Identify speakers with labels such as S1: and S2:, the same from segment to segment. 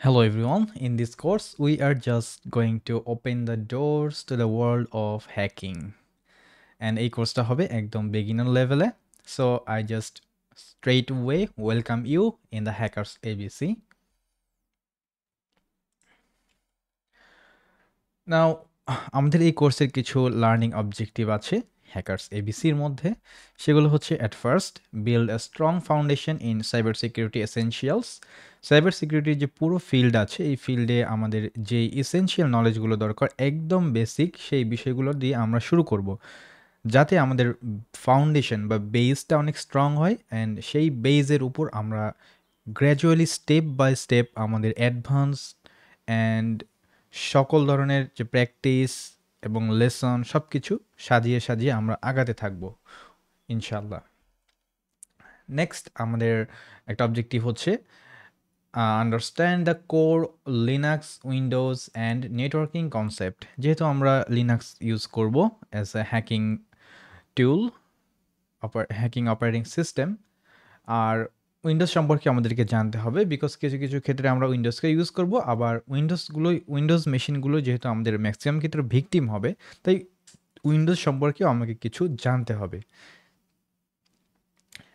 S1: Hello everyone, in this course we are just going to open the doors to the world of hacking and এই কোর্সটা হবে একদম beginner লেভেলে. So I just straight away welcome you in the Hackers ABC. Now আমাদের এই কোর্সের কিছু learning objective আছে হ্যাকার্স এবিসির মধ্যে। সেগুলো হচ্ছে at first build a strong foundation in cyber security essentials. Cyber সিকিউরিটির যে পুরো ফিল্ড আছে এই ফিল্ডে আমাদের যে এসেনশিয়াল নলেজগুলো দরকার একদম বেসিক সেই বিষয়গুলো দিয়ে আমরা শুরু করব, যাতে আমাদের ফাউন্ডেশন বা বেসটা অনেক স্ট্রং হয় অ্যান্ড সেই বেসের উপর আমরা গ্র্যাজুয়ালি স্টেপ বাই স্টেপ আমাদের অ্যাডভান্স অ্যান্ড সকল ধরনের যে প্র্যাকটিস এবং লেসন সব কিছু সাজিয়ে সাজিয়ে আমরা আগাতে থাকবো ইনশাল্লাহ। নেক্সট আমাদের একটা অবজেক্টিভ হচ্ছে understand the core Linux Windows and networking concept. যেহেতু আমরা লিনাক্স ইউজ করব as a hacking tool, hacking operating system, আর উইন্ডোজ সম্পর্কে আমাদেরকে জানতে হবে বিকজ কিছু কিছু ক্ষেত্রে আমরা উইন্ডোজকে ইউজ করব, আবার উইন্ডোজ মেশিনগুলো যেহেতু আমাদের ম্যাক্সিমাম ক্ষেত্রে ভিকটিম হবে, তাই উইন্ডোজ সম্পর্কেও আমাকে কিছু জানতে হবে।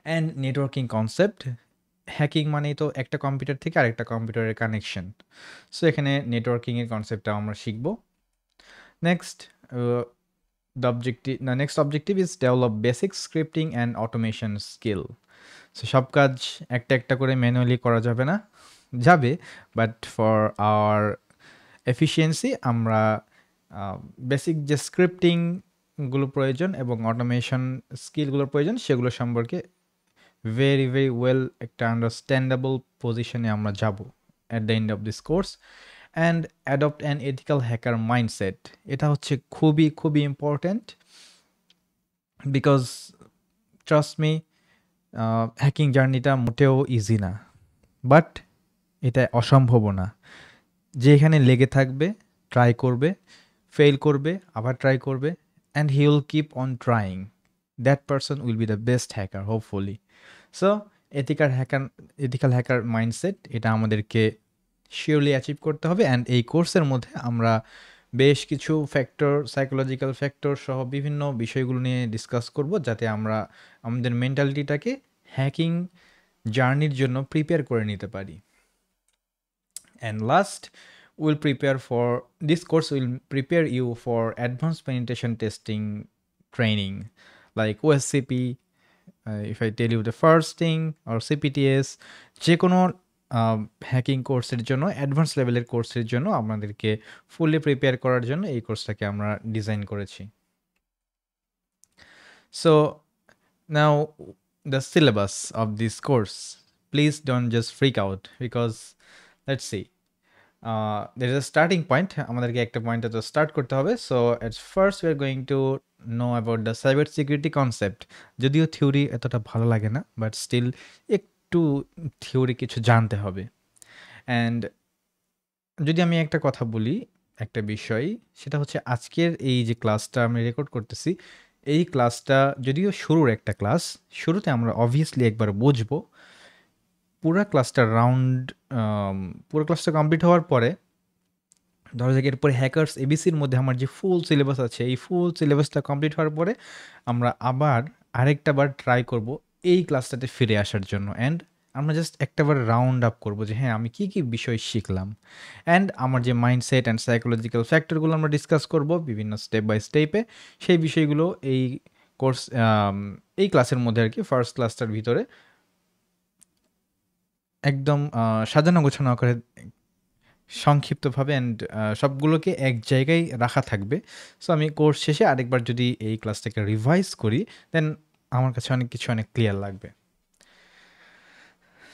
S1: অ্যান্ড নেটওয়ার্কিং কনসেপ্ট, হ্যাকিং মানেই তো একটা কম্পিউটার থেকে আরেকটা কম্পিউটারের কানেকশন। সো এখানে নেটওয়ার্কিংয়ের কনসেপ্টটা আমরা শিখব। Next next objective is develop basic scripting and automation skill. So সব কাজ একটা একটা করে ম্যানুয়ালি করা যাবে না, যাবে, বাট ফর আওয়ার এফিসিয়েন্সি আমরা বেসিক যে স্ক্রিপ্টিংগুলো প্রয়োজন এবং অটোমেশন স্কিলগুলোর প্রয়োজন সেগুলো সম্পর্কে ভেরি ভেরি ওয়েল একটা আন্ডারস্ট্যান্ডেবল পজিশনে আমরা যাব at the end of this course. And adopt an ethical hacker mindset, এটা হচ্ছে খুবই খুবই important because trust me, hacking জার্নিটা মোটেও ইজি না, বাট এটা অসম্ভবও না। যে এখানে লেগে থাকবে, ট্রাই করবে, ফেল করবে, আবার ট্রাই করবে, and he will keep on trying, that person will be the best hacker hopefully. So ethical hacker mindset এটা আমাদেরকে শিওরলি অ্যাচিভ করতে হবে। অ্যান্ড এই কোর্সের মধ্যে আমরা বেশ কিছু ফ্যাক্টর, সাইকোলজিক্যাল ফ্যাক্টর সহ বিভিন্ন বিষয়গুলো নিয়ে ডিসকাস করব, যাতে আমরা আমাদের মেন্টালিটিটাকে হ্যাকিং জার্নির জন্য প্রিপেয়ার করে নিতে পারি। And last, this course will prepare you for advanced penetration testing training like OSCP, if I tell you the first thing, or CPTS, যে কোনো হ্যাকিং কোর্সের জন্য, অ্যাডভান্স লেভেলের কোর্সের জন্য আমাদেরকে ফুললি প্রিপেয়ার করার জন্য এই কোর্সটাকে আমরা ডিজাইন করেছি। So now the syllabus of this course, please don't just freak out because let's see, there is a starting point, আমাদেরকে একটা পয়েন্টে তো স্টার্ট করতে হবে। So এটস first we are going to know about the cyber security concept. যদিও theory এতটা ভালো লাগে না, বাট স্টিল একটু থিওরি কিছু জানতে হবে। অ্যান্ড যদি আমি একটা কথা বলি, একটা বিষয়, সেটা হচ্ছে আজকের এই যে ক্লাসটা আমি রেকর্ড করতেছি, এই ক্লাসটা যদিও শুরুর একটা ক্লাস, শুরুতে আমরা অবভিয়াসলি একবার বুঝবো। পুরা ক্লাসটা পুরো ক্লাসটা কমপ্লিট হওয়ার পরে, ধরা যাক এরপরে হ্যাকার্স এবিসির মধ্যে আমার যে ফুল সিলেবাস আছে, এই ফুল সিলেবাসটা কমপ্লিট হওয়ার পরে আমরা আবার আরেকটা বার ট্রাই করব এই ক্লাসটাতে ফিরে আসার জন্য। অ্যান্ড আমরা জাস্ট একটা বার রাউন্ড আপ করবো যে হ্যাঁ আমি কী কী বিষয় শিখলাম, অ্যান্ড আমার যে মাইন্ডসেট অ্যান্ড সাইকোলজিক্যাল ফ্যাক্টরগুলো আমরা ডিসকাস করব বিভিন্ন স্টেপ বাই স্টেপে। সেই বিষয়গুলো এই কোর্স, এই ক্লাসের মধ্যে আর কি, ফার্স্ট ক্লাসটার ভিতরে একদম সাজানো গোছানো করে সংক্ষিপ্তভাবে অ্যান্ড সবগুলোকে এক জায়গায় রাখা থাকবে। সো আমি কোর্স শেষে আরেকবার যদি এই ক্লাসটাকে রিভাইজ করি, দেন আমার কাছে অনেক কিছু অনেক ক্লিয়ার লাগবে।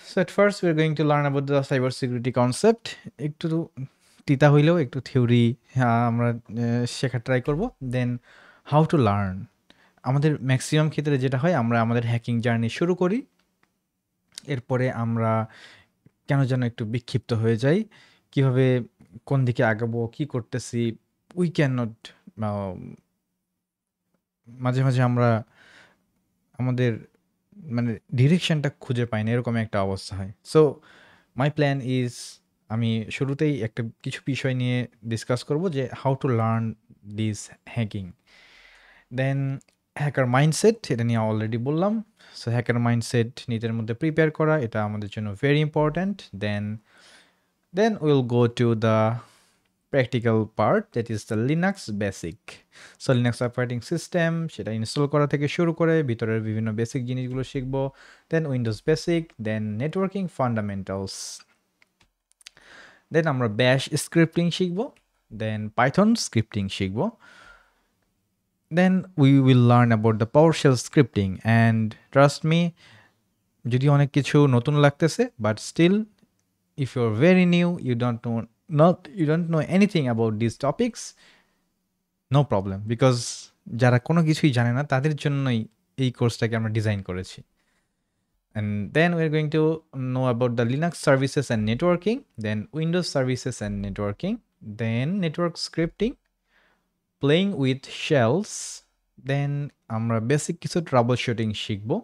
S1: So at first we are going to learn about the cyber security concept. একটু তিতা হইলেও একটু থিওরি আমরা শেখার ট্রাই করব। দেন হাউ টু লার্ন, আমাদের ম্যাক্সিমাম ক্ষেত্রে যেটা হয়, আমরা আমাদের হ্যাকিং জার্নি শুরু করি, এরপরে আমরা কেন যেন একটু বিক্ষিপ্ত হয়ে যাই, কিভাবে কোন দিকে আগাবো, কি করতেছি, উই ক্যান নট, মাঝে মাঝে আমরা আমাদের মানে ডিরেকশনটা খুঁজে পাই না, এরকম একটা অবস্থা হয়। সো মাই প্ল্যান ইজ আমি শুরুতেই একটা কিছু বিষয় নিয়ে ডিসকাস করব যে how to learn this hacking. Then hacker mindset, এটা নিয়ে অলরেডি বললাম। সো হ্যাকার মাইন্ডসেট নিজের মধ্যে প্রিপেয়ার করা, এটা আমাদের জন্য very important. Then will go to the practical part, that is the Linux basic. So Linux operating system, সেটা ইনস্টল করা থেকে শুরু করে ভিতরের বিভিন্ন বেসিক জিনিসগুলো শিখবো। Then Windows basic, then networking fundamentals, then আমরা ব্যাশ স্ক্রিপ্টিং শিখবো, দেন পাইথন স্ক্রিপ্টিং শিখবো। Then we will learn about the PowerShell scripting and trust me, যদি অনেক কিছু নতুন লাগতেছে, but still if you're very new, you don't know anything about these topics, no problem, because যারা কোনো কিছুই জানে না তাদের জন্যই এই কোর্সটাকে আমরা ডিজাইন করেছি। And then we're going to know about the Linux services and networking, then Windows services and networking, then network scripting, playing with shells, then আমরা বেসিক কিছু ট্রাবল শুটিং শিখবো,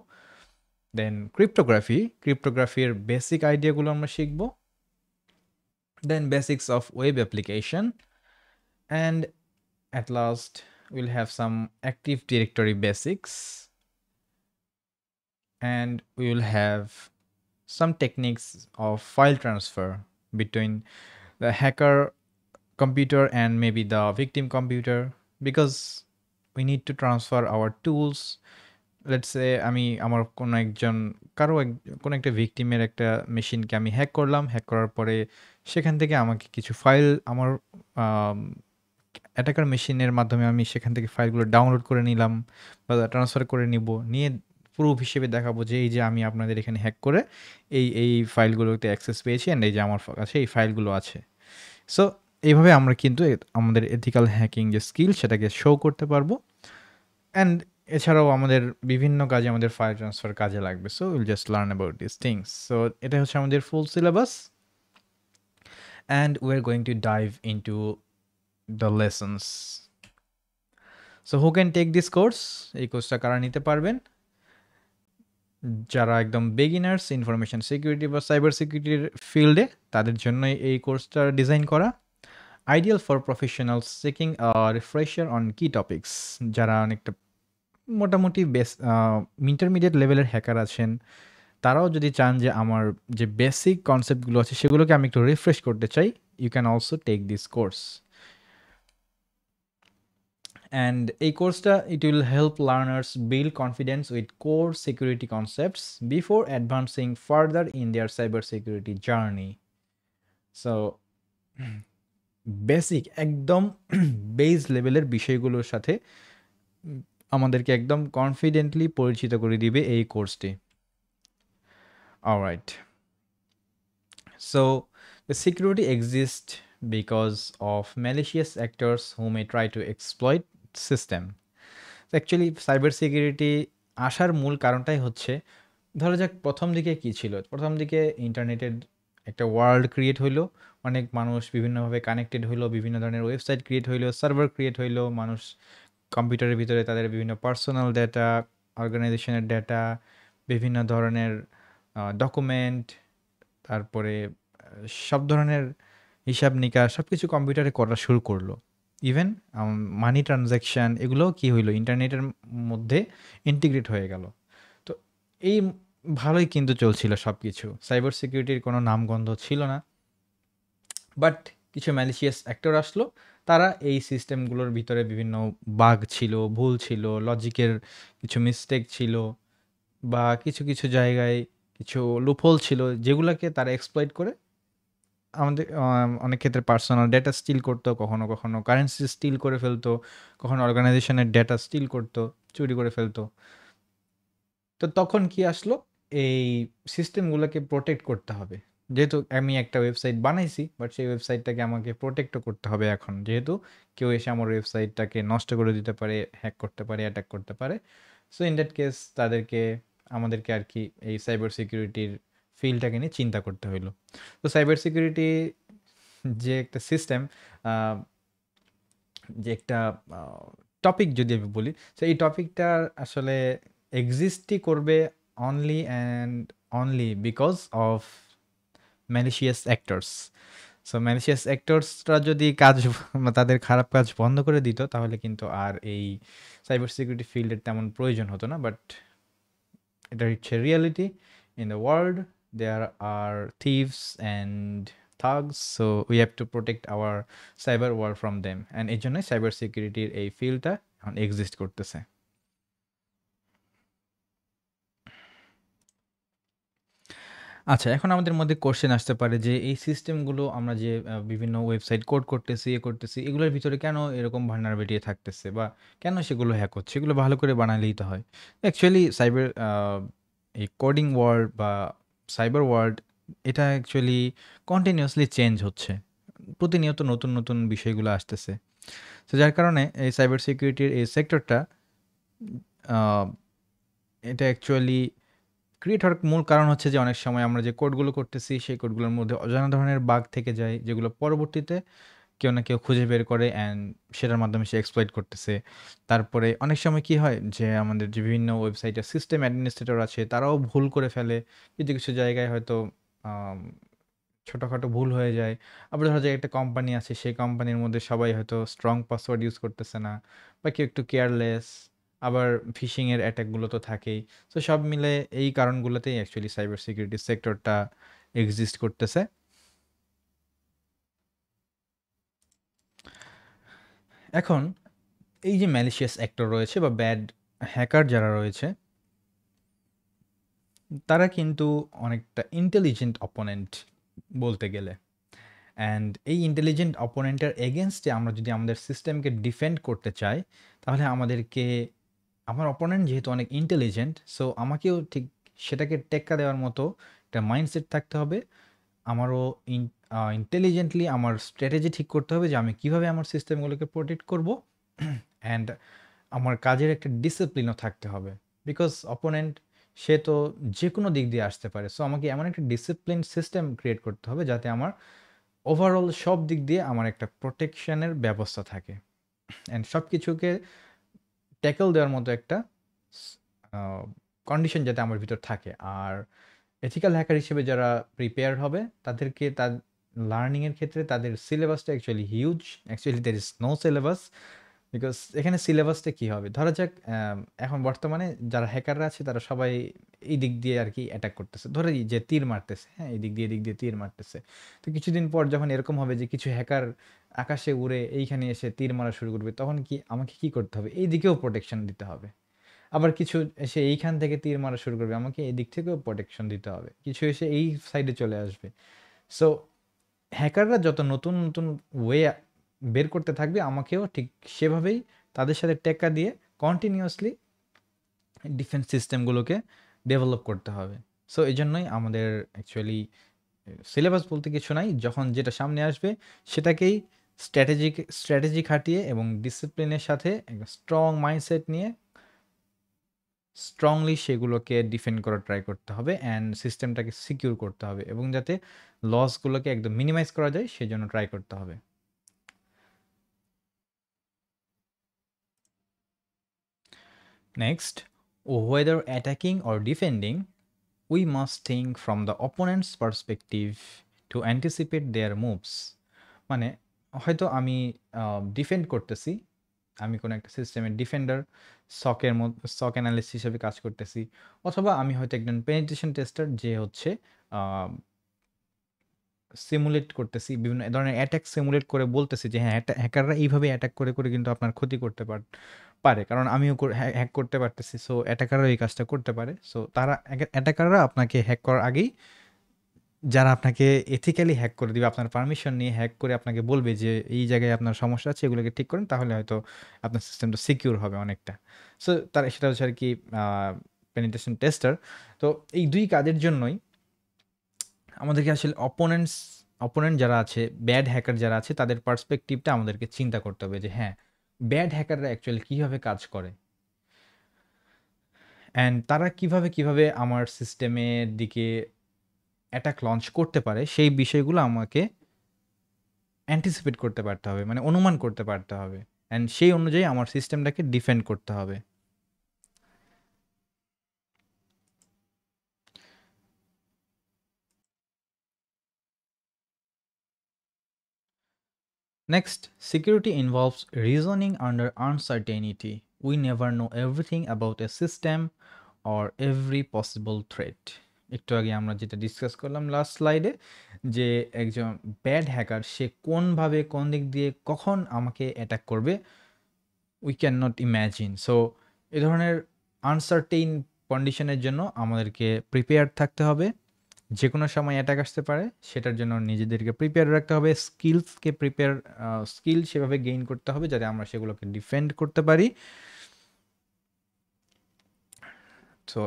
S1: দেন ক্রিপ্টোগ্রাফির বেসিক আইডিয়াগুলো আমরা শিখবো, then basics of web application, and at last we'll have some Active Directory basics, and we will have some techniques of file transfer between the hacker computer and maybe the victim computer, because we need to transfer our tools. Let's say আমি আমার কোনো একজন কোনো একটা ভিকটিমের একটা মেশিনকে আমি hack করলাম, হ্যাক করার পরে সেখান থেকে আমাকে কিছু ফাইল আমার অ্যাটাকার মেশিনের মাধ্যমে আমি সেখান থেকে ফাইলগুলো ডাউনলোড করে নিলাম বা ট্রান্সফার করে নিয়ে প্রুফ হিসেবে দেখাবো যে এই যে আমি আপনাদের এখানে হ্যাক করে এই ফাইলগুলোতে অ্যাক্সেস পেয়েছি অ্যান্ড এই যে আমার কাছে এই ফাইলগুলো আছে। সো এইভাবে আমরা কিন্তু আমাদের এথিক্যাল হ্যাকিং যে স্কিল সেটাকে শো করতে পারবো। অ্যান্ড এছাড়াও আমাদের বিভিন্ন কাজে আমাদের ফাইল ট্রান্সফার কাজে লাগবে। So will just learn about this things. So এটা হচ্ছে আমাদের full syllabus, and we are going to dive into the lessons. So who can take this course? এই কোর্সটা কারা নিতে পারবেন? যারা একদম বিগিনার্স ইনফরমেশন সিকিউরিটি বা সাইবার সিকিউরিটির ফিল্ডে, তাদের জন্যই এই কোর্সটা ডিজাইন করা। Ideal for professionals seeking refresher on key topics, যারা অনেকটা মোটামুটি ইন্টারমিডিয়েট লেভেলের হ্যাকার আছেন, তারাও যদি চান যে আমার যে বেসিক কনসেপ্টগুলো আছে সেগুলোকে আমি একটু রিফ্রেশ করতে চাই, you can also take this course. And এই কোর্সটা it will help learners build confidence with core security concepts before advancing further in their cybersecurity journey. So basic একদম বেস লেভেলের বিষয়গুলোর সাথে আমাদেরকে একদম কনফিডেন্টলি পরিচিত করে দিবে এই কোর্সটি। Alright, so the security exists because of malicious actors who may try to exploit system. Actually cyber security আসার মূল কারণটাই হচ্ছে, ধরা যাক প্রথম দিকে কী ছিল, প্রথম দিকে ইন্টারনেটের একটা ওয়ার্ল্ড ক্রিয়েট হইলো, অনেক মানুষ বিভিন্নভাবে কানেক্টেড হইলো, বিভিন্ন ধরনের ওয়েবসাইট ক্রিয়েট হইলো, সার্ভার ক্রিয়েট হইলো, মানুষ কম্পিউটারের ভিতরে তাদের বিভিন্ন পার্সোনাল ডেটা, অর্গানাইজেশনের ডেটা, বিভিন্ন ধরনের ডকুমেন্ট, তারপরে সব ধরনের হিসাব নিকাশ সব কিছু কম্পিউটারে করা শুরু করলো। ইভেন মানি ট্রানজ্যাকশান এগুলোও কী হইলো, ইন্টারনেটের মধ্যে ইন্টিগ্রেট হয়ে গেল। তো এই ভালোই কিন্তু চলছিল সব কিছু, সাইবার সিকিউরিটির কোনো নামগন্ধ ছিল না। বাট কিছু ম্যালিশিয়াস অ্যাক্টর আসলো, তারা এই সিস্টেমগুলোর ভিতরে বিভিন্ন বাগ ছিল, ভুল ছিল, লজিকের কিছু মিস্টেক ছিল, বা কিছু কিছু জায়গায় কিছু লুপহোল ছিল, যেগুলোকে তারা এক্সপ্লয়েট করে আমাদের অনেক ক্ষেত্রে পার্সোনাল ডেটা স্টিল করতো, কখনো কখনো কারেন্সি স্টিল করে ফেলতো, কখনো অর্গানাইজেশনের ডেটা স্টিল করতো, চুরি করে ফেলতো। তো তখন কি আসলো, এই সিস্টেমগুলোকে প্রোটেক্ট করতে হবে। যেহেতু আমি একটা ওয়েবসাইট বানাইছি, বাট সেই ওয়েবসাইটটাকে আমাকে প্রোটেক্টও করতে হবে এখন, যেহেতু কেউ এসে আমার ওয়েবসাইটটাকে নষ্ট করে দিতে পারে, হ্যাক করতে পারে, অ্যাটাক করতে পারে। সো ইন দ্যাট কেস আমাদেরকে আর কি এই সাইবার সিকিউরিটির ফিল্ডটাকে নিয়ে চিন্তা করতে হইলো। তো সাইবার সিকিউরিটি যে একটা সিস্টেম, যে একটা টপিক যদি আমি বলি, তো এই টপিকটা আসলে এক্সিস্টই করবে only and only because of malicious actors. So malicious অ্যাক্টরসরা যদি তাদের খারাপ কাজ বন্ধ করে দিত, তাহলে কিন্তু আর এই সাইবার সিকিউরিটি ফিল্ডের তেমন প্রয়োজন হতো না। বাট এটা হচ্ছে reality in the world, there are thieves and thugs, so we have to protect our cyber world from them, and এই জন্যই সাইবার সিকিউরিটির এই ফিল্ডটা এখন এক্সিস্ট করতেছে। আচ্ছা, এখন আমাদের মধ্যে কোশ্চেন আসতে পারে যে এই সিস্টেমগুলো আমরা যে বিভিন্ন ওয়েবসাইট কোড করতেছি, করতেছি, এগুলোর ভিতরে কেন এরকম ভালনারেবিলিটি থাকতেছে বা কেন সেগুলো হ্যাক হচ্ছে? এগুলো ভালো করে বানালেই তো হয়। অ্যাকচুয়ালি সাইবার এই কোডিং ওয়ার্ল্ড বা সাইবার ওয়ার্ল্ড, এটা অ্যাকচুয়ালি কন্টিনিউয়াসলি চেঞ্জ হচ্ছে। প্রতিনিয়ত নতুন, নতুন বিষয়গুলো আসতেছে। তো যার কারণে এই সাইবার সিকিউরিটির এই সেক্টরটা আ এটা অ্যাকচুয়ালি ক্রিয়েট হওয়ার মূল কারণ হচ্ছে যে অনেক সময় আমরা যে কোডগুলো করতেছি সেই কোডগুলোর মধ্যে অজানা ধরনের বাগ থেকে যায়, যেগুলো পরবর্তীতে কেউ না কেউ খুঁজে বের করে অ্যান্ড সেটার মাধ্যমে সে এক্সপ্লয়েট করতেছে। তারপরে অনেক সময় কি হয় যে আমাদের যে বিভিন্ন ওয়েবসাইটের সিস্টেম অ্যাডমিনিস্ট্রেটর আছে তারাও ভুল করে ফেলে। কিছু, কিছু জায়গায় হয়তো আম ছোটখাটো ভুল হয়ে যায়। আবার ধরা যায় একটা কোম্পানি আছে, সেই কোম্পানির মধ্যে সবাই হয়তো স্ট্রং পাসওয়ার্ড ইউজ করতেছে না বা কেউ একটু কেয়ারলেস। আবার ফিশিং এর অ্যাটাক গুলো তো থাকেই। তো সব মিলে এই কারণগুলোতেই অ্যাকচুয়ালি সাইবার সিকিউরিটি সেক্টরটা এক্সিস্ট করতেছে। এখন এই যে ম্যালিশিয়াস অ্যাক্টর রয়েছে বা ব্যাড হ্যাকার যারা রয়েছে, তারা কিন্তু অনেকটা ইন্টেলিজেন্ট অপোনেন্ট বলতে গেলে। অ্যান্ড এই ইন্টেলিজেন্ট অপোনেন্টের এগেনস্টে আমরা যদি আমাদের সিস্টেমকে ডিফেন্ড করতে চাই, তাহলে আমাদেরকে, আমার অপোনেন্ট যেহেতু অনেক ইন্টেলিজেন্ট, সো আমাকেও ঠিক সেটাকে টেক্কা দেওয়ার মতো একটা মাইন্ডসেট থাকতে হবে। আমারও ইন্টেলিজেন্টলি আমার স্ট্র্যাটেজি ঠিক করতে হবে যে আমি কিভাবে আমার সিস্টেমগুলোকে প্রোটেক্ট করব। অ্যান্ড আমার কাজের একটা ডিসিপ্লিনও থাকতে হবে। বিকজ অপোনেন্ট সে তো যে কোনো দিক দিয়ে আসতে পারে। সো আমাকে এমন একটা ডিসিপ্লিন সিস্টেম ক্রিয়েট করতে হবে যাতে আমার ওভারঅল সব দিক দিয়ে আমার একটা প্রোটেকশনের ব্যবস্থা থাকে। অ্যান্ড সব কিছুকে ট্যাকল দেওয়ার মতো একটা কন্ডিশন যাতে আমার ভিতর থাকে। আর এথিক্যাল হ্যাকার হিসেবে যারা প্রিপেয়ার হবে তাদেরকে তার লার্নিংয়ের ক্ষেত্রে তাদের সিলেবাসটা actually huge. Actually there is no syllabus. Because এখানে সিলেবাসটা কী হবে, ধরা যাক এখন বর্তমানে যারা হ্যাকাররা আছে তারা সবাই এই দিক দিয়ে আর কি অ্যাটাক করতেছে, ধরে যে তীর মারতেছে, হ্যাঁ, এই দিক দিয়ে তীর মারতেছে। তো কিছুদিন পর যখন এরকম হবে যে কিছু হ্যাকার আকাশে উড়ে এইখানে এসে তীর মারা শুরু করবে, তখন কি আমাকে কি করতে হবে, এই দিকেও প্রোটেকশন দিতে হবে। আবার কিছু এসে এইখান থেকে তীর মারা শুরু করবে, আমাকে এই দিক থেকেও প্রোটেকশন দিতে হবে। কিছু এসে এই সাইডে চলে আসবে। সো হ্যাকাররা যত নতুন, নতুন ওয়ে বের করতে থাকবে, আমাকেও ঠিক সেভাবেই তাদের সাথে টেক্কা দিয়ে কন্টিনিউয়াসলি ডিফেন্স সিস্টেমগুলোকে ডেভেলপ করতে হবে। সো এজন্যই আমাদের অ্যাকচুয়ালি সিলেবাস বলতে কিছু নাই। যখন যেটা সামনে আসবে সেটাকেই স্ট্র্যাটেজি খাটিয়ে এবং ডিসিপ্লিনের সাথে একটা স্ট্রং মাইন্ডসেট নিয়ে স্ট্রংলি সেগুলোকে ডিফেন্ড করার ট্রাই করতে হবে অ্যান্ড সিস্টেমটাকে সিকিউর করতে হবে এবং যাতে লসগুলোকে একদম মিনিমাইজ করা যায় সেজন্য ট্রাই করতে হবে। Next, whether attacking or defending, we must think from the opponent's perspective to anticipate their moves. মানে হয়তো আমি ডিফেন্ড করতেছি, আমি কোনো একটা সিস্টেমের ডিফেন্ডার, সক অ্যানালিস্ট হিসেবে কাজ করতেছি, অথবা আমি হয়তো একজন পেনিট্রেশন টেস্টার যে হচ্ছে সিমুলেট করতেছি, বিভিন্ন ধরনের অ্যাটাক সিমুলেট করে বলতেছি যে হ্যাঁ, হ্যাকাররা এইভাবে অ্যাটাক করে করে কিন্তু আপনার ক্ষতি করতে পারে, কারণ আমিও হ্যাক করতে পারতেছি। সো অ্যাটাকাররা এই কাজটা করতে পারে। সো তারা অ্যাটাকাররা আপনাকে হ্যাক করার আগেই, যারা আপনাকে এথিক্যালি হ্যাক করে দিবে, আপনার পারমিশন নিয়ে হ্যাক করে আপনাকে বলবে যে এই জায়গায় আপনার সমস্যা আছে, এগুলোকে ঠিক করেন, তাহলে হয়তো আপনার সিস্টেমটা সিকিউর হবে অনেকটা। সো তারা সেটা হচ্ছে আর কি পেনিট্রেশন টেস্টার। তো এই দুই কাজের জন্যই আমাদেরকে আসলে অপোনেন্ট যারা আছে, ব্যাড হ্যাকার যারা আছে, তাদের পার্সপেক্টিভটা আমাদেরকে চিন্তা করতে হবে যে হ্যাঁ, ব্যাড হ্যাকাররা অ্যাকচুয়ালি কীভাবে কাজ করে অ্যান্ড তারা কিভাবে আমার সিস্টেমের দিকে অ্যাটাক লঞ্চ করতে পারে, সেই বিষয়গুলো আমাকে অ্যান্টিসিপেট করতে পারতে হবে, মানে অনুমান করতে পারতে হবে। অ্যান্ড সেই অনুযায়ী আমার সিস্টেমটাকে ডিফেন্ড করতে হবে। Next, security involves reasoning under uncertainty. We never know everything about a system or every possible threat. একটু আগে আমরা যেটা ডিসকাস করলাম লাস্ট স্লাইডে, যে একজন ব্যাড হ্যাকার সে কোনভাবে কোন দিক দিয়ে কখন আমাকে অ্যাটাক করবে we can not imagine. So এ ধরনের আনসার্টেইন কন্ডিশনের জন্য আমাদেরকে প্রিপেয়ার থাকতে হবে। যে কোনো সময় অ্যাটাক আসতে পারে, সেটার জন্য নিজেদেরকে প্রিপেয়ার রাখতে হবে। স্কিল সেভাবে গেইন করতে হবে যাতে আমরা সেগুলোকে ডিফেন্ড করতে পারি। সো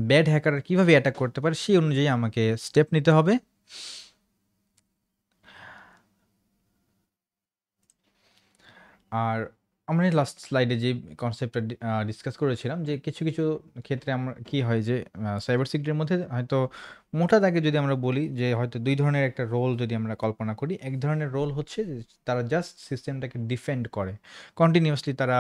S1: ব্যাড হ্যাকার কীভাবে অ্যাটাক করতে পারে সেই অনুযায়ী আমাকে স্টেপ নিতে হবে। আর আমরা লাস্ট স্লাইডে যে কনসেপ্টটা ডিসকাস করেছিলাম, যে কিছু কিছু ক্ষেত্রে আমরা কি হয় যে সাইবার সিকিউরিটির মধ্যে হয়তো মোটা দাগে যদি আমরা বলি যে হয়তো দুই ধরনের একটা রোল যদি আমরা কল্পনা করি। এক ধরনের রোল হচ্ছে যে তারা জাস্ট সিস্টেমটাকে ডিফেন্ড করে, কন্টিনিউয়াসলি তারা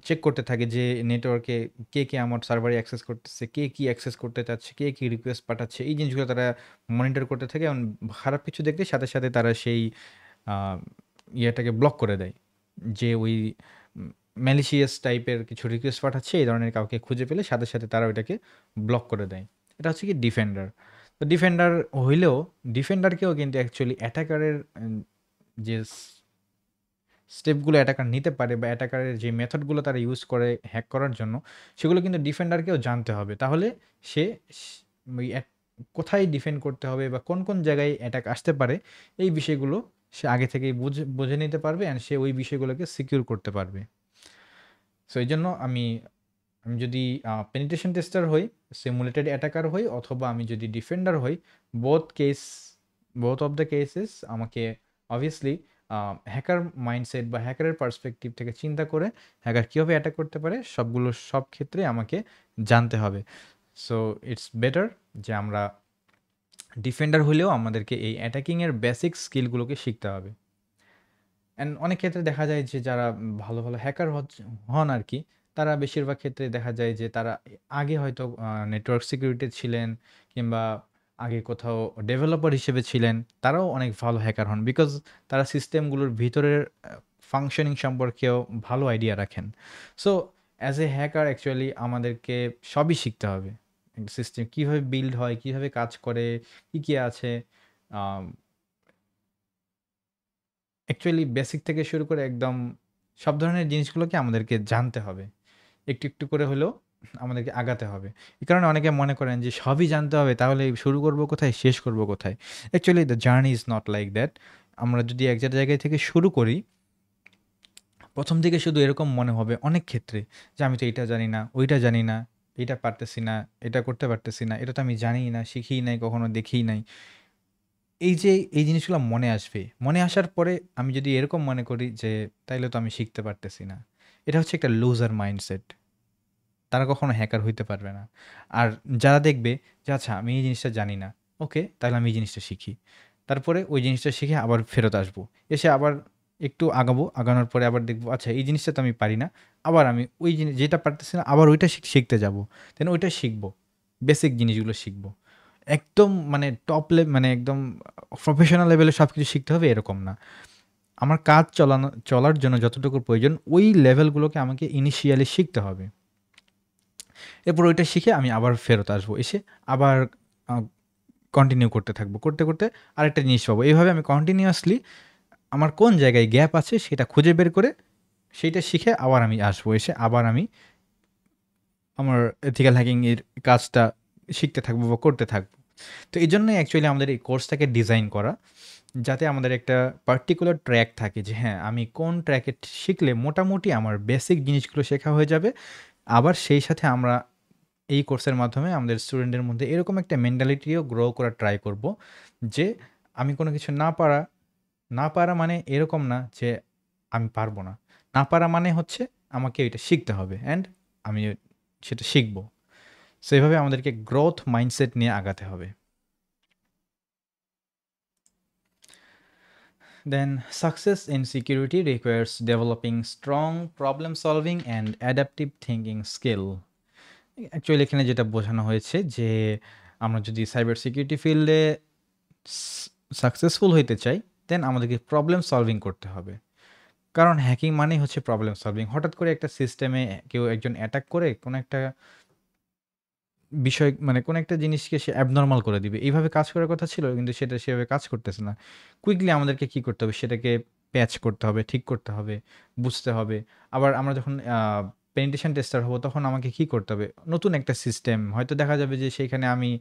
S1: চেক করতে থাকে যে নেটওয়ার্কে কে কে আমার সার্ভারে অ্যাক্সেস করতেছে, কে কী অ্যাক্সেস করতে চাচ্ছে, কে কী রিকোয়েস্ট পাঠাচ্ছে, এই জিনিসগুলো তারা মনিটর করতে থাকে এবং খারাপ কিছু দেখলে সাথে সাথে তারা সেই ইয়েটাকে ব্লক করে দেয়, যে ওই ম্যালিশিয়াস টাইপের কিছু রিকোয়েস্ট পাঠাচ্ছে এই ধরনের কাউকে খুঁজে পেলে সাথে সাথে তারা ওইটাকে ব্লক করে দেয়। এটা হচ্ছে কি ডিফেন্ডার। তো ডিফেন্ডার হইলেও ডিফেন্ডারকেও কিন্তু অ্যাকচুয়ালি অ্যাটাকারের যে স্টেপগুলো অ্যাটাকার নিতে পারে বা অ্যাটাকারের যে মেথডগুলো তারা ইউজ করে হ্যাক করার জন্য, সেগুলো কিন্তু ডিফেন্ডারকেও জানতে হবে। তাহলে সে ওই কোথায় ডিফেন্ড করতে হবে বা কোন কোন জায়গায় অ্যাটাক আসতে পারে এই বিষয়গুলো সে আগে থেকেই বুঝে নিতে পারবে অ্যান্ড সে ওই বিষয়গুলোকে সিকিউর করতে পারবে। সো এই জন্য আমি যদি পেনিট্রেশন টেস্টার হই, সিমুলেটেড অ্যাটাকার হই, অথবা আমি যদি ডিফেন্ডার হই, বোথ অফ দ্য কেসেস আমাকে অবভিয়াসলি হ্যাকার মাইন্ডসেট বা হ্যাকারের পার্সপেক্টিভ থেকে চিন্তা করে হ্যাকার কীভাবে অ্যাটাক করতে পারে সব ক্ষেত্রে আমাকে জানতে হবে। সো ইটস বেটার যে আমরা ডিফেন্ডার হলেও আমাদেরকে এই অ্যাটাকিংয়ের বেসিক স্কিলগুলোকে শিখতে হবে। অ্যান্ড অনেক ক্ষেত্রে দেখা যায় যে যারা ভালো ভালো হ্যাকার হন আর কি, তারা বেশিরভাগ ক্ষেত্রে দেখা যায় যে তারা আগে হয়তো নেটওয়ার্ক সিকিউরিটি ছিলেন, কিংবা আগে কোথাও ডেভেলপার হিসেবে ছিলেন, তারাও অনেক ভালো হ্যাকার হন বিকজ তারা সিস্টেমগুলোর ভিতরের ফাংশনিং সম্পর্কেও ভালো আইডিয়া রাখেন। So as a hacker actually আমাদেরকে সবই শিখতে হবে। সিস্টেম কীভাবে বিল্ড হয়, কীভাবে কাজ করে, কী কী আছে, অ্যাকচুয়ালি বেসিক থেকে শুরু করে একদম সব ধরনের জিনিসগুলোকে আমাদেরকে জানতে হবে। একটু একটু করে হলেও আমাদেরকে আগাতে হবে। এই কারণে অনেকে মনে করেন যে সবই জানতে হবে, তাহলে শুরু করব কোথায়, শেষ করব কোথায়? Actually the journey is not like that. আমরা যদি এক জায়গায় থেকে শুরু করি, প্রথম দিকে শুধু এরকম মনে হবে অনেক ক্ষেত্রে যে আমি তো এইটা জানি না, ওইটা জানি না, এইটা পারতেছি না, এটা করতে পারতেছি না, এটা তো আমি জানিই না, শিখিই নাই, কখনো দেখিই নাই। এই জিনিসগুলো মনে আসবে। মনে আসার পরে আমি যদি এরকম মনে করি যে তাইলে তো আমি শিখতে পারতেছি না। এটা হচ্ছে একটা লুজার মাইন্ডসেট। তারা কখনো হ্যাকার হইতে পারবে না। আর যারা দেখবে যে আচ্ছা আমি এই জিনিসটা জানি না, ওকে তাহলে আমি এই জিনিসটা শিখি। তারপরে ওই জিনিসটা শিখে আবার ফেরত আসবো। এসে আবার একটু আগাবো, আগানোর পরে আবার দেখবো আচ্ছা এই জিনিসটা তো আমি পারি না। আবার আমি ওই যেটা পারতেছি না আবার ওইটা শিখতে যাবো। দেন ওইটা শিখবো। বেসিক জিনিসগুলো শিখবো। একদম মানে মানে একদম প্রফেশনাল লেভেলে সবকিছু শিখতে হবে এরকম না। আমার কাজ চলার জন্য যতটুকু প্রয়োজন ওই লেভেলগুলোকে আমাকে ইনিশিয়ালি শিখতে হবে। এরপর ওইটা শিখে আমি আবার ফেরত আসবো। এসে আবার আ কন্টিনিউ করতে থাকবো। করতে, করতে আরেকটা জিনিস পাবো। এভাবে আমি কন্টিনিউয়াসলি আমার কোন জায়গায় গ্যাপ আছে সেটা খুঁজে বের করে সেইটা শিখে আবার আমি আসবো। এসে আবার আমি আমার এথিক্যাল হ্যাকিং এর কাজটা শিখতে থাকবো বা করতে থাকবো। তো এইজন্যই অ্যাকচুয়ালি আমাদের এই কোর্সটাকে ডিজাইন করা, যাতে আমাদের একটা পার্টিকুলার ট্র্যাক থাকে যে হ্যাঁ, আমি কোন ট্র্যাকে শিখলে মোটামুটি আমার বেসিক জিনিসগুলো শেখা হয়ে যাবে। আবার সেই সাথে আমরা এই কোর্সের মাধ্যমে আমাদের স্টুডেন্টদের মধ্যে এরকম একটা মেন্টালিটিও গ্রো করার ট্রাই করব যে আমি কোনো কিছু না পারা মানে এরকম না যে আমি পারবো না। না পারা মানে হচ্ছে আমাকে এটা শিখতে হবে অ্যান্ড আমি সেটা শিখবো। সো এভাবে আমাদেরকে গ্রোথ মাইন্ডসেট নিয়ে আগাতে হবে। Then success in security requires developing strong problem solving and adaptive thinking skill. Actually এখানে যেটা বোঝানো হয়েছে যে আমরা যদি সাইবার সিকিউরিটি ফিল্ডে সাকসেসফুল হইতে চাই, দেন আমাদেরকে প্রবলেম সলভিং করতে হবে। কারণ হ্যাকিং মানেই হচ্ছে প্রবলেম সলভিং। হঠাৎ করে একটা সিস্টেমে কেউ একজন অ্যাটাক করে কোনো একটা বিষয় মানে কোনো একটা জিনিসকে সে অ্যাবনরমাল করে দিবে। এইভাবে কাজ করার কথা ছিল কিন্তু সেটা সেভাবে কাজ করতেছে না। কুইকলি আমাদেরকে কি করতে হবে সেটাকে প্যাচ করতে হবে, ঠিক করতে হবে, বুঝতে হবে। আবার আমরা যখন পেনিট্রেশন টেস্টার হব তখন আমাকে কি করতে হবে? নতুন একটা সিস্টেম হয়তো দেখা যাবে যে সেইখানে আমি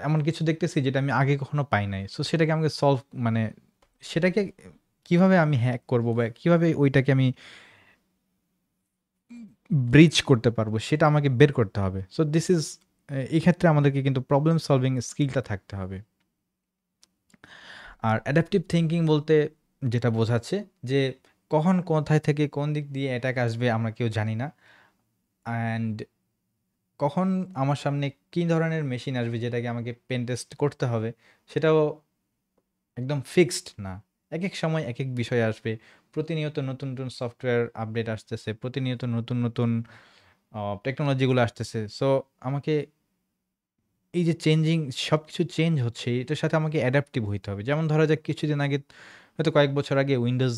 S1: এমন কিছু দেখতেছি যেটা আমি আগে কখনো পাই নাই। সো সেটাকে আমাকে সলভ মানে সেটাকে কিভাবে আমি হ্যাক করব বা কিভাবে ওইটাকে আমি ব্রিজ করতে পারবো সেটা আমাকে বের করতে হবে। সো দিস ইজ এই ক্ষেত্রে আমাদেরকে কিন্তু প্রবলেম সলভিং স্কিলটা থাকতে হবে। আর অ্যাডাপটিভ থিংকিং বলতে যেটা বোঝাচ্ছে যে কখন কোথায় থেকে কোন দিক দিয়ে অ্যাটাক আসবে আমরা কেউ জানি না। অ্যান্ড কখন আমার সামনে কী ধরনের মেশিন আসবে যেটাকে আমাকে পেন টেস্ট করতে হবে সেটাও একদম ফিক্সড না। একেক সময় একেক বিষয় আসবে। প্রতিনিয়ত নতুন, নতুন সফটওয়্যার আপডেট আসতেছে। প্রতিনিয়ত নতুন, নতুন টেকনোলজিগুলো আসতেছে। সো আমাকে এই যে চেঞ্জিং সবকিছু চেঞ্জ হচ্ছে এটার সাথে আমাকে অ্যাডাপটিভ হইতে হবে। যেমন ধরা যাক কিছুদিন আগে হয়তো কয়েক বছর আগে উইন্ডোজ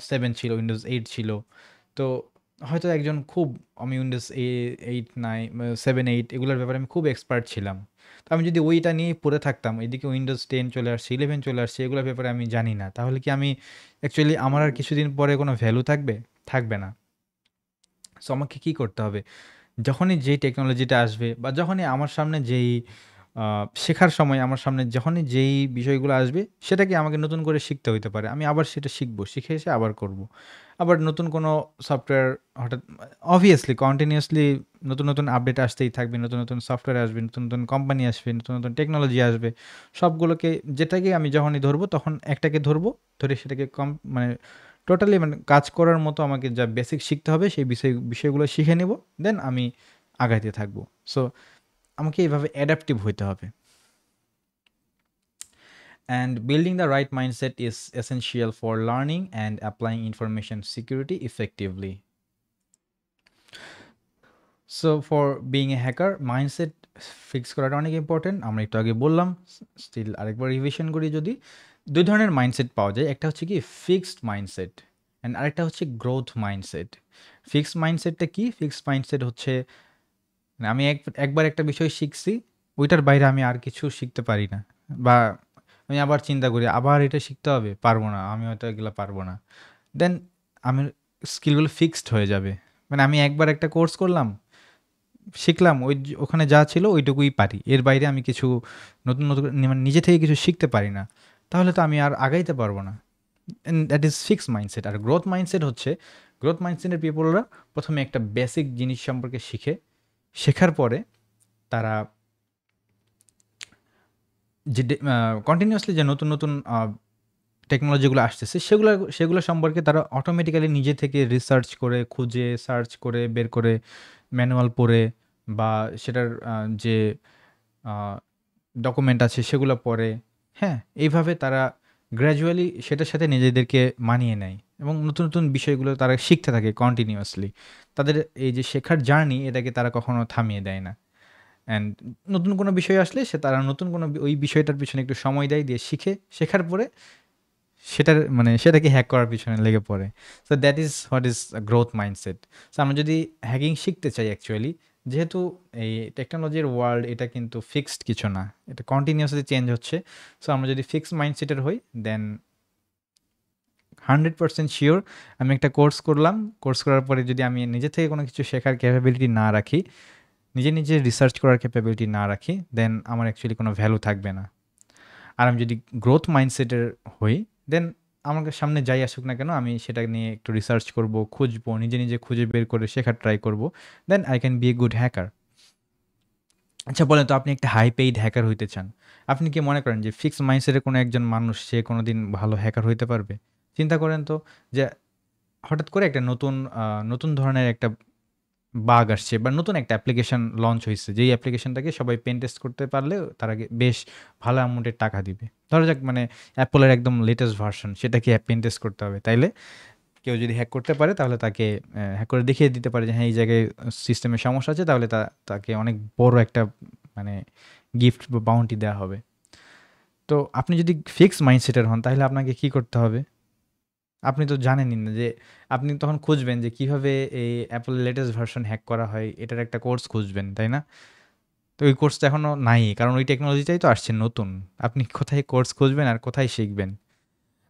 S1: 7 ছিল, উইন্ডোজ 8 ছিল। তো হয়তো একজন খুব আমি উইন্ডোজ 8, 9, 7, 8 এগুলোর ব্যাপারে আমি খুব এক্সপার্ট ছিলাম। তো আমি যদি ওইটা নিয়েই পড়ে থাকতাম, এদিকে উইন্ডোজ 10 চলে আসছে, 11 চলে আসছে, এগুলোর ব্যাপারে আমি জানি না। তাহলে কি আমি অ্যাকচুয়ালি আমার আর কিছুদিন পরে কোনো ভ্যালু থাকবে? থাকবে না। সো আমাকে কি করতে হবে? যখনই যেই টেকনোলজিটা আসবে বা যখনই আমার সামনে যেই শেখার সময় আমার সামনে যখনই যেই বিষয়গুলো আসবে সেটাকে আমাকে নতুন করে শিখতে হইতে পারে। আমি আবার সেটা শিখবো। শিখে এসে আবার করব। আবার নতুন কোনো সফটওয়্যার হঠাৎ obviously কন্টিনিউয়াসলি নতুন, নতুন আপডেট আসতেই থাকবে। নতুন, নতুন সফটওয়্যার আসবে, নতুন, নতুন কোম্পানি আসবে, নতুন, নতুন টেকনোলজি আসবে। সবগুলোকে যেটাকে আমি যখনই ধরবো তখন একটাকে ধরবো। ধরে সেটাকে মানে টোটালি মানে কাজ করার মতো আমাকে যা বেসিক শিখতে হবে সেই বিষয়গুলো শিখে নেব। দেন আমি আগাইতে থাকবো। সো আমাকে এভাবে অ্যাডাপটিভ হইতে হবে। And building the right mindset is essential for learning and applying information security effectively. So for being a hacker mindset fix করাটা অনেক ইম্পর্টেন্ট। আমরা একটু আগে বললাম। স্টিল আরেকবার রিভিশন করি যদি। ২ ধরনের মাইন্ডসেট পাওয়া যায়। একটা হচ্ছে কি ফিক্সড মাইন্ডসেট অ্যান্ড আরেকটা হচ্ছে গ্রোথ মাইন্ডসেট। ফিক্সড মাইন্ডসেটটা কি? ফিক্সড মাইন্ডসেট হচ্ছে মানে আমি একবার একটা বিষয় শিখছি, ওইটার বাইরে আমি আর কিছু শিখতে পারি না। বা আমি আবার চিন্তা করি, আবার এটা শিখতে হবে? পারব না। আমি হয়তো এগুলা পারব না। দেন আমার স্কিলগুলো ফিক্সড হয়ে যাবে। মানে আমি একবার একটা কোর্স করলাম, শিখলাম, ওখানে যা ছিল ওইটুকুই পারি। এর বাইরে আমি কিছু নতুন, নতুন মানে নিজে থেকে কিছু শিখতে পারি না। তাহলে তো আমি আর আগাইতে পারব না। That is fixed mindset. আর গ্রোথ মাইন্ডসেট হচ্ছে, গ্রোথ মাইন্ডসেটের পিপলরা ১ম এ একটা বেসিক জিনিস সম্পর্কে শিখে, শেখার পরে তারা যে কন্টিনিউয়াসলি যে নতুন, নতুন টেকনোলজিগুলো আসতেছে সেগুলো সম্পর্কে তারা অটোমেটিক্যালি নিজে থেকে রিসার্চ করে, খুঁজে, সার্চ করে, বের করে, ম্যানুয়াল পড়ে বা সেটার যে আ ডকুমেন্ট আছে সেগুলো পড়ে, হ্যাঁ? এইভাবে তারা গ্র্যাজুয়ালি সেটার সাথে নিজেদেরকে মানিয়ে নেয় এবং নতুন, নতুন বিষয়গুলো তারা শিখতে থাকে কন্টিনিউয়াসলি। তাদের এই যে শেখার জার্নি এটাকে তারা কখনো থামিয়ে দেয় না। অ্যান্ড নতুন কোনো বিষয় আসলে তারা নতুন কোনো ওই বিষয়টার পিছনে একটু সময় দেয়, দিয়ে শিখে, শেখার পরে সেটার মানে সেটাকে হ্যাক করার পিছনে লেগে পড়ে। So that is what is a growth mindset. So আমরা যদি হ্যাকিং শিখতে চাই অ্যাকচুয়ালি, যেহেতু এই টেকনোলজির ওয়ার্ল্ড এটা কিন্তু ফিক্সড কিছু না। এটা কন্টিনিউয়াসলি চেঞ্জ হচ্ছে। সো আমরা যদি ফিক্সড মাইন্ডসেটের হই দেন 100% সিউর আমি একটা কোর্স করলাম। কোর্স করার পরে যদি আমি নিজে থেকে কোনো কিছু শেখার ক্যাপাবিলিটি না রাখি, নিজে, নিজে রিসার্চ করার ক্যাপাবিলিটি না রাখি, দেন আমার অ্যাকচুয়ালি কোনো ভ্যালু থাকবে না। আর আমি যদি গ্রোথ মাইন্ডসেটের হই, দেন আমাকে সামনে যাই আসুক না কেন আমি সেটা নিয়ে একটু রিসার্চ করব, খুঁজবো, নিজে, নিজে খুঁজে বের করে শেখার ট্রাই করব। Then I can be a good hacker. আচ্ছা বলেন তো আপনি একটা হাই পেইড হ্যাকার হইতে চান। আপনি কি মনে করেন যে ফিক্সড মাইন্ডসেটের কোনো একজন মানুষ সে কোনোদিন ভালো হ্যাকার হইতে পারবে? চিন্তা করেন তো যে হঠাৎ করে একটা নতুন ধরনের একটা বাগ আসছে বা নতুন একটা অ্যাপ্লিকেশন লঞ্চ হইছে। যেই অ্যাপ্লিকেশনটাকে সবাই পেন টেস্ট করতে পারলে তারা বেশ ভালো অ্যামাউন্টের টাকা দিবে। ধরা যাক মানে Apple এর একদম লেটেস্ট ভার্সন সেটাকে পেন টেস্ট করতে হবে। তাইলে কেউ যদি হ্যাক করতে পারে তাহলে তাকে হ্যাক করে দেখিয়ে দিতে পারে যে হ্যাঁ, এই জায়গায় সিস্টেমে সমস্যা আছে তাহলে তাকে অনেক বড় একটা মানে গিফট বা বাউন্টি দেয়া হবে। তো আপনি যদি ফিক্সড মাইন্ডসেটের হন তাহলে আপনাকে কি করতে হবে? আপনি তো জানেনই না যে আপনি তখন খুঁজবেন যে কিভাবে এই অ্যাপলের লেটেস্ট ভার্সন হ্যাক করা হয়, এটার একটা কোর্স খুঁজবেন, তাই না? তো ওই কোর্সটা এখনো নাই, কারণ ওই টেকনোলজিটাই তো আসছে নতুন। আপনি কোথায় কোর্স খুঁজবেন আর কোথায় শিখবেন?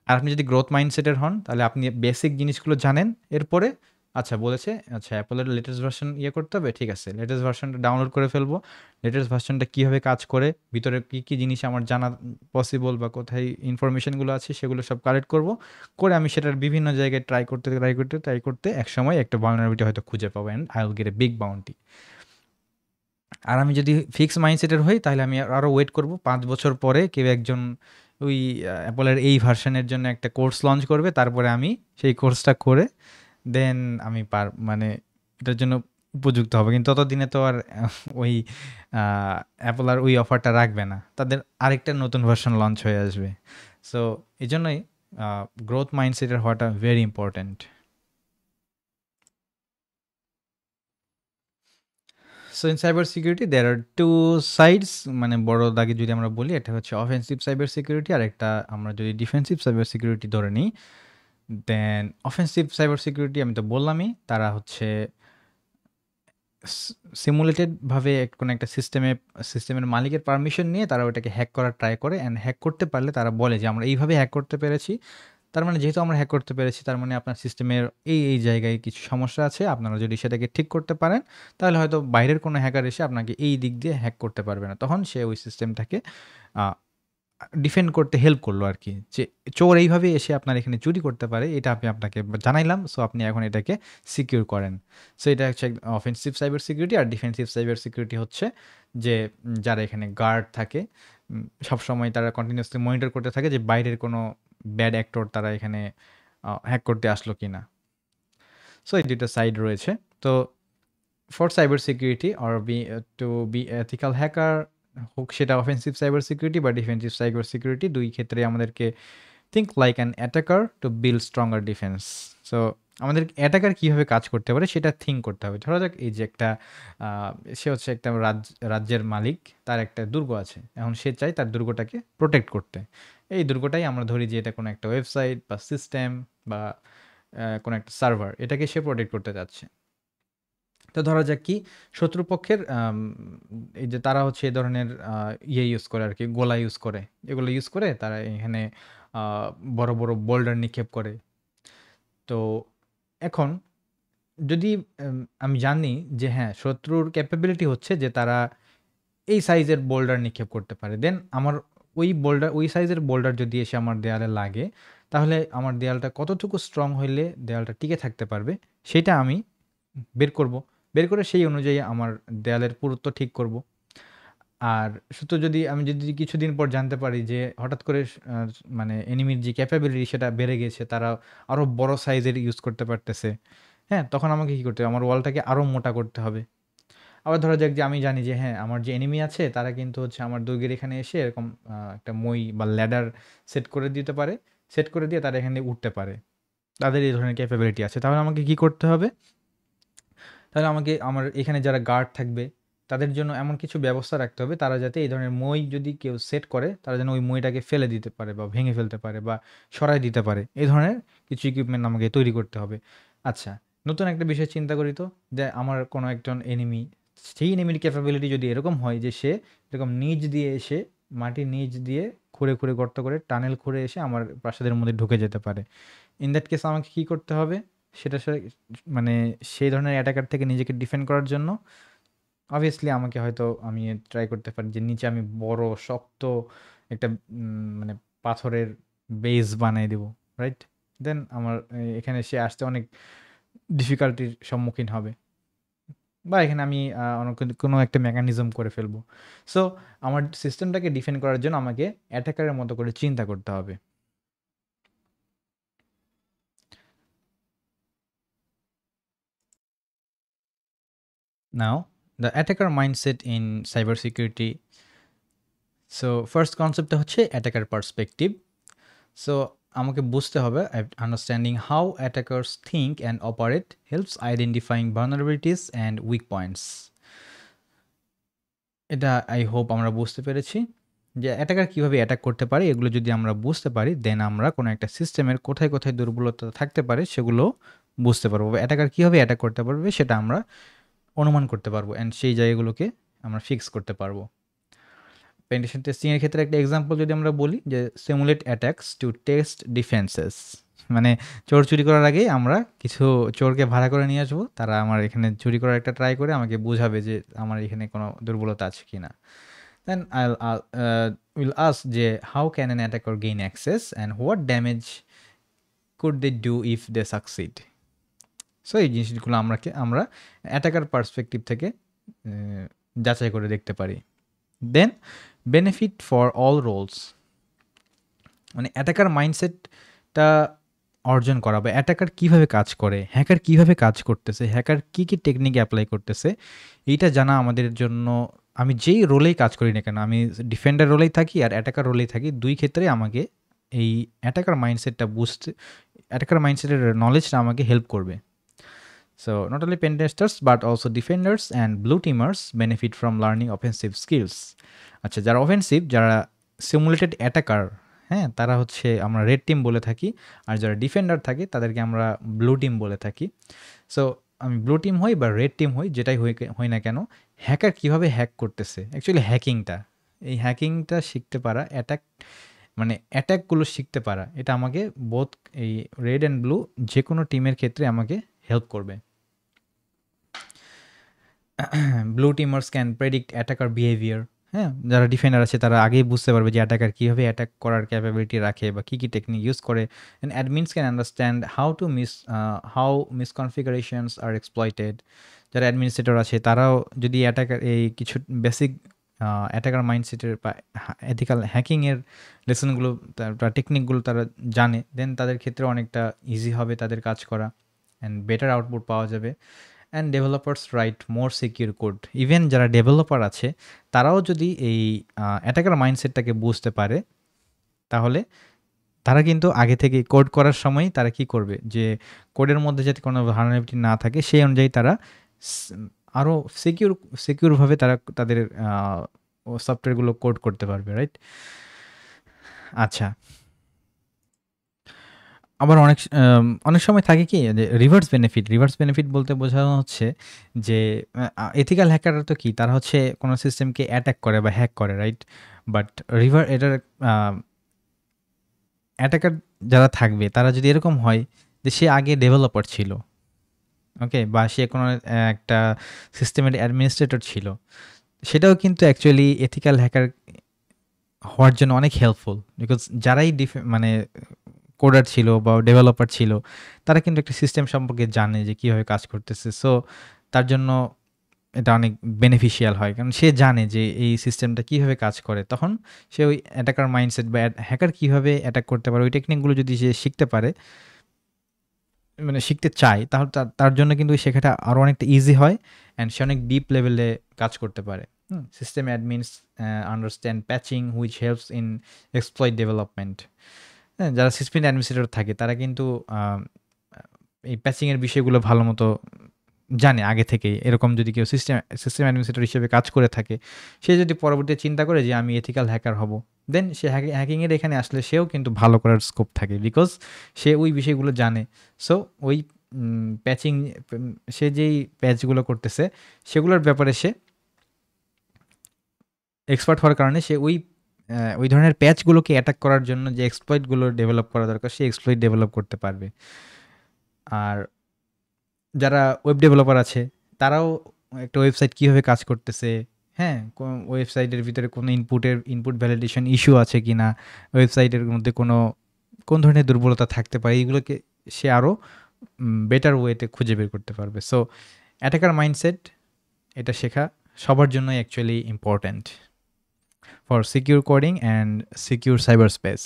S1: আর আপনি যদি গ্রোথ মাইন্ডসেটের হন তাহলে আপনি বেসিক জিনিসগুলো জানেন। এরপরে আচ্ছা বলেছে, আচ্ছা অ্যাপলের লেটেস্ট ভার্সন করতে হবে, ঠিক আছে, লেটেস্ট ভার্সনটা ডাউনলোড করে ফেলবো। লেটেস্ট ভার্সনটা কীভাবে কাজ করে, ভিতরে কী কী জিনিস আমার জানা পসিবল বা কোথায় ইনফরমেশনগুলো আছে সেগুলো সব কালেক্ট করব। করে আমি সেটার বিভিন্ন জায়গায় ট্রাই করতে একসময় একটা ভালনারেবিলিটি হয়তো খুঁজে পাবো, and I will get a big bounty. আর আমি যদি ফিক্স মাইন্ডসেটের হই তাহলে আমি আরও ওয়েট করব, 5 বছর পরে কেউ একজন ওই অ্যাপলের এই ভার্সনের জন্য একটা কোর্স লঞ্চ করবে, তারপরে আমি সেই কোর্সটা করে দেন আমি মানে এটার জন্য উপযুক্ত হবে। কিন্তু ততদিনে তো আর ওই অ্যাপল আর ওই অফারটা রাখবে না, তাদের আরেকটা নতুন ভার্সন লঞ্চ হয়ে আসবে। সো এই জন্যই গ্রোথ মাইন্ডসেটের হওয়াটা very important. So in cyber security there are two sides, মানে বড় দাগে যদি আমরা বলি, এটা হচ্ছে অফেন্সিভ সাইবার সিকিউরিটি, আর একটা আমরা যদি ডিফেন্সিভ সাইবার সিকিউরিটি ধরে নিই। দেন অফেন্সিভ সাইবার সিকিউরিটি আমি তো বললামই, তারা হচ্ছে সিমুলেটেডভাবে কোনো একটা সিস্টেমের মালিকের পারমিশন নিয়ে তারা ওটাকে হ্যাক করার ট্রাই করে, অ্যান্ড হ্যাক করতে পারলে তারা বলে যে আমরা এইভাবে হ্যাক করতে পেরেছি। তার মানে যেহেতু আমরা হ্যাক করতে পেরেছি, তার মানে আপনার সিস্টেমের এই জায়গায় কিছু সমস্যা আছে, আপনারা যদি সেটাকে ঠিক করতে পারেন তাহলে হয়তো বাইরের কোনো হ্যাকার এসে আপনাকে এই দিক দিয়ে হ্যাক করতে পারবে না। তখন সে ওই সিস্টেমটাকে ডিফেন্ড করতে হেল্প করলো আর কি, যে চোর এইভাবে এসে আপনার এখানে চুরি করতে পারে, এটা আমি আপনাকে জানাইলাম, সো আপনি এখন এটাকে সিকিউর করেন। সো এটা হচ্ছে অফেন্সিভ সাইবার সিকিউরিটি। আর ডিফেন্সিভ সাইবার সিকিউরিটি হচ্ছে যে যারা এখানে গার্ড থাকে, সবসময় তারা কন্টিনিউসলি মনিটর করতে থাকে যে বাইরের কোনো ব্যাড অ্যাক্টর তারা এখানে হ্যাক করতে আসলো কি না। সো এই দুটো সাইড রয়েছে। তো for cyber security or to be ethical hacker, হোক সেটা অফেন্সিভ সাইবার সিকিউরিটি বা ডিফেন্সিভ সাইবার সিকিউরিটি, দুই ক্ষেত্রে আমাদেরকে think like an attacker to build stronger defence. So আমাদের অ্যাটাকার কীভাবে কাজ করতে পারে সেটা থিঙ্ক করতে হবে। ধরা যাক এই যে একটা সে হচ্ছে একটা রাজ্যের মালিক, তার একটা দুর্গ আছে, এখন সে চায় তার দুর্গটাকে প্রোটেক্ট করতে। এই দুর্গটাই আমরা ধরি যে এটা কোনো একটা ওয়েবসাইট বা সিস্টেম বা কোনো একটা সার্ভার, এটাকে সে প্রোটেক্ট করতে চাচ্ছে। তো ধরা যাক কি শত্রুপক্ষের এই যে তারা হচ্ছে এই ধরনের ইউজ করে আর কি, গোলা ইউজ করে, এগুলো ইউজ করে তারা এখানে বড় বড় বোল্ডার নিক্ষেপ করে। তো এখন যদি আমি জানি যে হ্যাঁ শত্রুর ক্যাপাবিলিটি হচ্ছে যে তারা এই সাইজের বোল্ডার নিক্ষেপ করতে পারে, দেন আমার ওই সাইজের বোল্ডার যদি এসে আমার দেয়ালে লাগে, তাহলে আমার দেয়ালটা কতটুকু স্ট্রং হইলে দেয়ালটা টিকে থাকতে পারবে সেটা আমি বের করব। বের করে সেই অনুযায়ী আমার দেয়ালের পুরুত্ব ঠিক করব। আর আমি যদি কিছুদিন পর জানতে পারি যে হঠাৎ করে মানে এনিমির যে ক্যাপাবিলিটি সেটা বেড়ে গেছে, তারা আরও বড় সাইজের ইউজ করতে পারতেছে, হ্যাঁ, তখন আমাকে কী করতে হবে? আমার ওয়ালটাকে আরও মোটা করতে হবে। আবার ধরা যাক যে আমি জানি যে হ্যাঁ, আমার যে এনিমি আছে তারা কিন্তু হচ্ছে আমার দুর্গের এখানে এসে এরকম একটা মই বা ল্যাডার সেট করে দিতে পারে। সেট করে দিয়ে তারা এখানে উঠতে পারে। তাদের এই ধরনের ক্যাপাবিলিটি আছে। তাহলে আমাকে কী করতে হবে? তাহলে আমাকে আমার এখানে যারা গার্ড থাকবে তাদের জন্য এমন কিছু ব্যবস্থা রাখতে হবে, তারা যাতে এই ধরনের মই যদি কেউ সেট করে তারা যেন ওই মইটাকে ফেলে দিতে পারে বা ভেঙে ফেলতে পারে বা সরাই দিতে পারে। এই ধরনের কিছু ইকুইপমেন্ট আমাকে তৈরি করতে হবে। আচ্ছা, নতুন একটা বিষয় চিন্তা করি তো, যে আমার কোনো একজন এনিমি, সেই এনিমির ক্যাপাবিলিটি যদি এরকম হয় যে সে এরকম নিচ দিয়ে এসে মাটির নিচ দিয়ে খুঁড়ে গর্ত করে টানেল খুঁড়ে এসে আমার প্রাসাদের মধ্যে ঢুকে যেতে পারে। ইন দ্যাট কেস আমাকে কী করতে হবে? সেটা মানে সেই ধরনের অ্যাটাকার থেকে নিজেকে ডিফেন্ড করার জন্য অবভিয়াসলি আমাকে হয়তো আমি ট্রাই করতে পারি যে নিচে আমি বড় শক্ত একটা মানে পাথরের বেস বানাই দেব, রাইট? দেন আমার এখানে সে আসতে অনেক ডিফিকাল্টির সম্মুখীন হবে, বা এখানে আমি অন্য কোনো একটা মেকানিজম করে ফেলবো। সো আমার সিস্টেমটাকে ডিফেন্ড করার জন্য আমাকে অ্যাটাকারের মতো করে চিন্তা করতে হবে। Now, the attacker mindset in cybersecurity. So first কনসেপ্টটা হচ্ছে অ্যাটাকার পার্সপেক্টিভ। সো আমাকে বুঝতে হবে understanding how attackers think and operate helps identifying vulnerabilities and weak points. এটা আই হোপ আমরা বুঝতে পেরেছি। যে অ্যাটাকার কীভাবে অ্যাটাক করতে পারে এগুলো যদি আমরা বুঝতে পারি, দেন আমরা কোনো একটা সিস্টেমের কোথায় কোথায় দুর্বলতা থাকতে পারে সেগুলো বুঝতে পারবো, বা অ্যাটাকার কীভাবে অ্যাটাক করতে পারবে সেটা আমরা অনুমান করতে পারবো, অ্যান্ড সেই জায়গাগুলোকে আমরা ফিক্স করতে পারবো। পেনিট্রেশন টেস্টিংয়ের ক্ষেত্রে একটা এক্সাম্পল যদি আমরা বলি যে সিমুলেট অ্যাটাকস টু টেস্ট ডিফেন্সেস, মানে চোর চুরি করার আগেই আমরা কিছু চোরকে ভাড়া করে নিয়ে আসবো, তারা আমার এখানে চুরি করার একটা ট্রাই করে আমাকে বুঝাবে যে আমার এখানে কোনো দুর্বলতা আছে কি না। দেন উইল আস্ক যে how can an attacker gain access and what damage could they do if they succeed. So এই জিনিসগুলো আমরা অ্যাটাকার পার্সপেক্টিভ থেকে যাচাই করে দেখতে পারি। দেন বেনিফিট ফর অল রোলস, মানে অ্যাটাকার মাইন্ডসেটটা অর্জন করা, বা অ্যাটাকার কীভাবে কাজ করে, হ্যাকার কীভাবে কাজ করতেছে, হ্যাকার কী কী টেকনিক অ্যাপ্লাই করতেছে, এইটা জানা আমাদের জন্য, আমি যেই রোলেই কাজ করি না কেন, আমি ডিফেন্ডার রোলেই থাকি আর অ্যাটাকার রোলেই থাকি, দুই ক্ষেত্রে আমাকে এই অ্যাটাকার মাইন্ডসেটটা বুঝতে, অ্যাটাকার মাইন্ডসেটের নলেজটা আমাকে হেল্প করবে। So not only pen testers but also defenders and blue teamers benefit from learning offensive skills. আচ্ছা, যারা অফেন্সিভ, যারা সিমুলেটেড অ্যাটাকার, হ্যাঁ, তারা হচ্ছে আমরা রেড টিম বলে থাকি, আর যারা ডিফেন্ডার থাকে তাদেরকে আমরা ব্লু টিম বলে থাকি। সো আমি ব্লু টিম হই বা রেড টিম হই, যেটাই হই না কেন, হ্যাকার কীভাবে হ্যাক করতেছে, অ্যাকচুয়ালি হ্যাকিংটা, এই হ্যাকিংটা শিখতে পারা, মানে অ্যাটাকগুলো শিখতে পারা, এটা আমাকে বোথ এই রেড অ্যান্ড ব্লু যে কোনো টিমের ক্ষেত্রে আমাকে হেল্প করবে। Blue teamers can predict attacker behaviour, হ্যাঁ, যারা ডিফেন্ডার আছে তারা আগেই বুঝতে পারবে যে অ্যাটাকার কীভাবে অ্যাটাক করার ক্যাপাবিলিটি রাখে বা কী কী টেকনিক ইউজ করে। And admins can understand how misconfigurations are exploited. যারা অ্যাডমিনিস্ট্রেটর আছে তারাও যদি অ্যাটাকার এই কিছু বেসিক অ্যাটাকার মাইন্ডসেটের বা এথিক্যাল হ্যাকিংয়ের লেসনগুলো বা টেকনিকগুলো তারা জানে, দেন তাদের ক্ষেত্রে অনেকটা ইজি হবে তাদের কাজ করা, অ্যান্ড বেটার আউটপুট পাওয়া যাবে। And developers right more secure code, even যারা ডেভেলপার আছে তারাও যদি এই অ্যাটাকার মাইন্ডসেটটাকে বুঝতে পারে, তাহলে তারা কিন্তু আগে থেকে কোড করার সময় তারা কি করবে, যে কোডের মধ্যে যাতে কোনো ভালনারেবিলিটি না থাকে সেই অনুযায়ী তারা আরও সিকিউরভাবে তারা তাদের সফটওয়্যারগুলো কোড করতে পারবে, রাইট? আচ্ছা, আবার অনেক সময় থাকে কি যে রিভার্স বেনিফিট বলতে বোঝানো হচ্ছে যে এথিক্যাল হ্যাকাররা তো কি, তারা হচ্ছে কোনো সিস্টেমকে অ্যাটাক করে বা হ্যাক করে, রাইট? বাট এটার অ্যাটাকার যারা থাকবে তারা যদি এরকম হয় যে সে আগে ডেভেলপার ছিল, ওকে, বা সে কোনো একটা সিস্টেমের অ্যাডমিনিস্ট্রেটর ছিল, সেটাও কিন্তু অ্যাকচুয়ালি এথিক্যাল হ্যাকার হওয়ার জন্য অনেক হেল্পফুল, বিকজ যারাই মানে কোডার ছিল বা ডেভেলপার ছিল, তারা কিন্তু একটা সিস্টেম সম্পর্কে জানে যে কীভাবে কাজ করতেছে। সো তার জন্য এটা অনেক বেনিফিশিয়াল হয়, কারণ সে জানে যে এই সিস্টেমটা কীভাবে কাজ করে। তখন সে ওই অ্যাটাকার মাইন্ডসেট বা হ্যাকার কীভাবে অ্যাটাক করতে পারে ওই টেকনিকগুলো যদি সে শিখতে পারে, মানে শিখতে চায়, তাহলে তার জন্য কিন্তু শেখাটা আরও অনেকটা ইজি হয়, অ্যান্ড সে অনেক ডিপ লেভেলে কাজ করতে পারে। System admins understand patching which helps in exploit development. হ্যাঁ, যারা সিস্টেম অ্যাডমিনিস্ট্রেটর থাকে তারা কিন্তু এই প্যাচিংয়ের বিষয়গুলো ভালো মতো জানে আগে থেকেই। এরকম যদি কেউ সিস্টেম অ্যাডমিনিস্ট্রেটর হিসেবে কাজ করে থাকে, সে যদি পরবর্তীতে চিন্তা করে যে আমি এথিক্যাল হ্যাকার হব, দেন সে হ্যাকিংয়ের এখানে আসলে সেও কিন্তু ভালো করার স্কোপ থাকে, বিকজ সে ওই বিষয়গুলো জানে। সো ওই প্যাচিং, সে যেই প্যাচগুলো করতেছে সেগুলোর ব্যাপারে সে এক্সপার্ট হওয়ার কারণে সে ওই ধরনের প্যাচগুলোকে অ্যাটাক করার জন্য যে এক্সপ্লয়েটগুলো ডেভেলপ করা দরকার, সেই এক্সপ্লয়েট ডেভেলপ করতে পারবে। আর যারা ওয়েব ডেভেলপার আছে তারাও একটা ওয়েবসাইট কীভাবে কাজ করতেছে, হ্যাঁ, ওয়েবসাইটের ভিতরে কোনো ইনপুট ভ্যালিডেশন ইস্যু আছে কি না, ওয়েবসাইটের মধ্যে কোন ধরনের দুর্বলতা থাকতে পারে, এইগুলোকে সে আরও বেটার ওয়েতে খুঁজে বের করতে পারবে। সো অ্যাটাকার মাইন্ডসেট এটা শেখা সবার জন্যই actually important for secure coding and secure cyber space.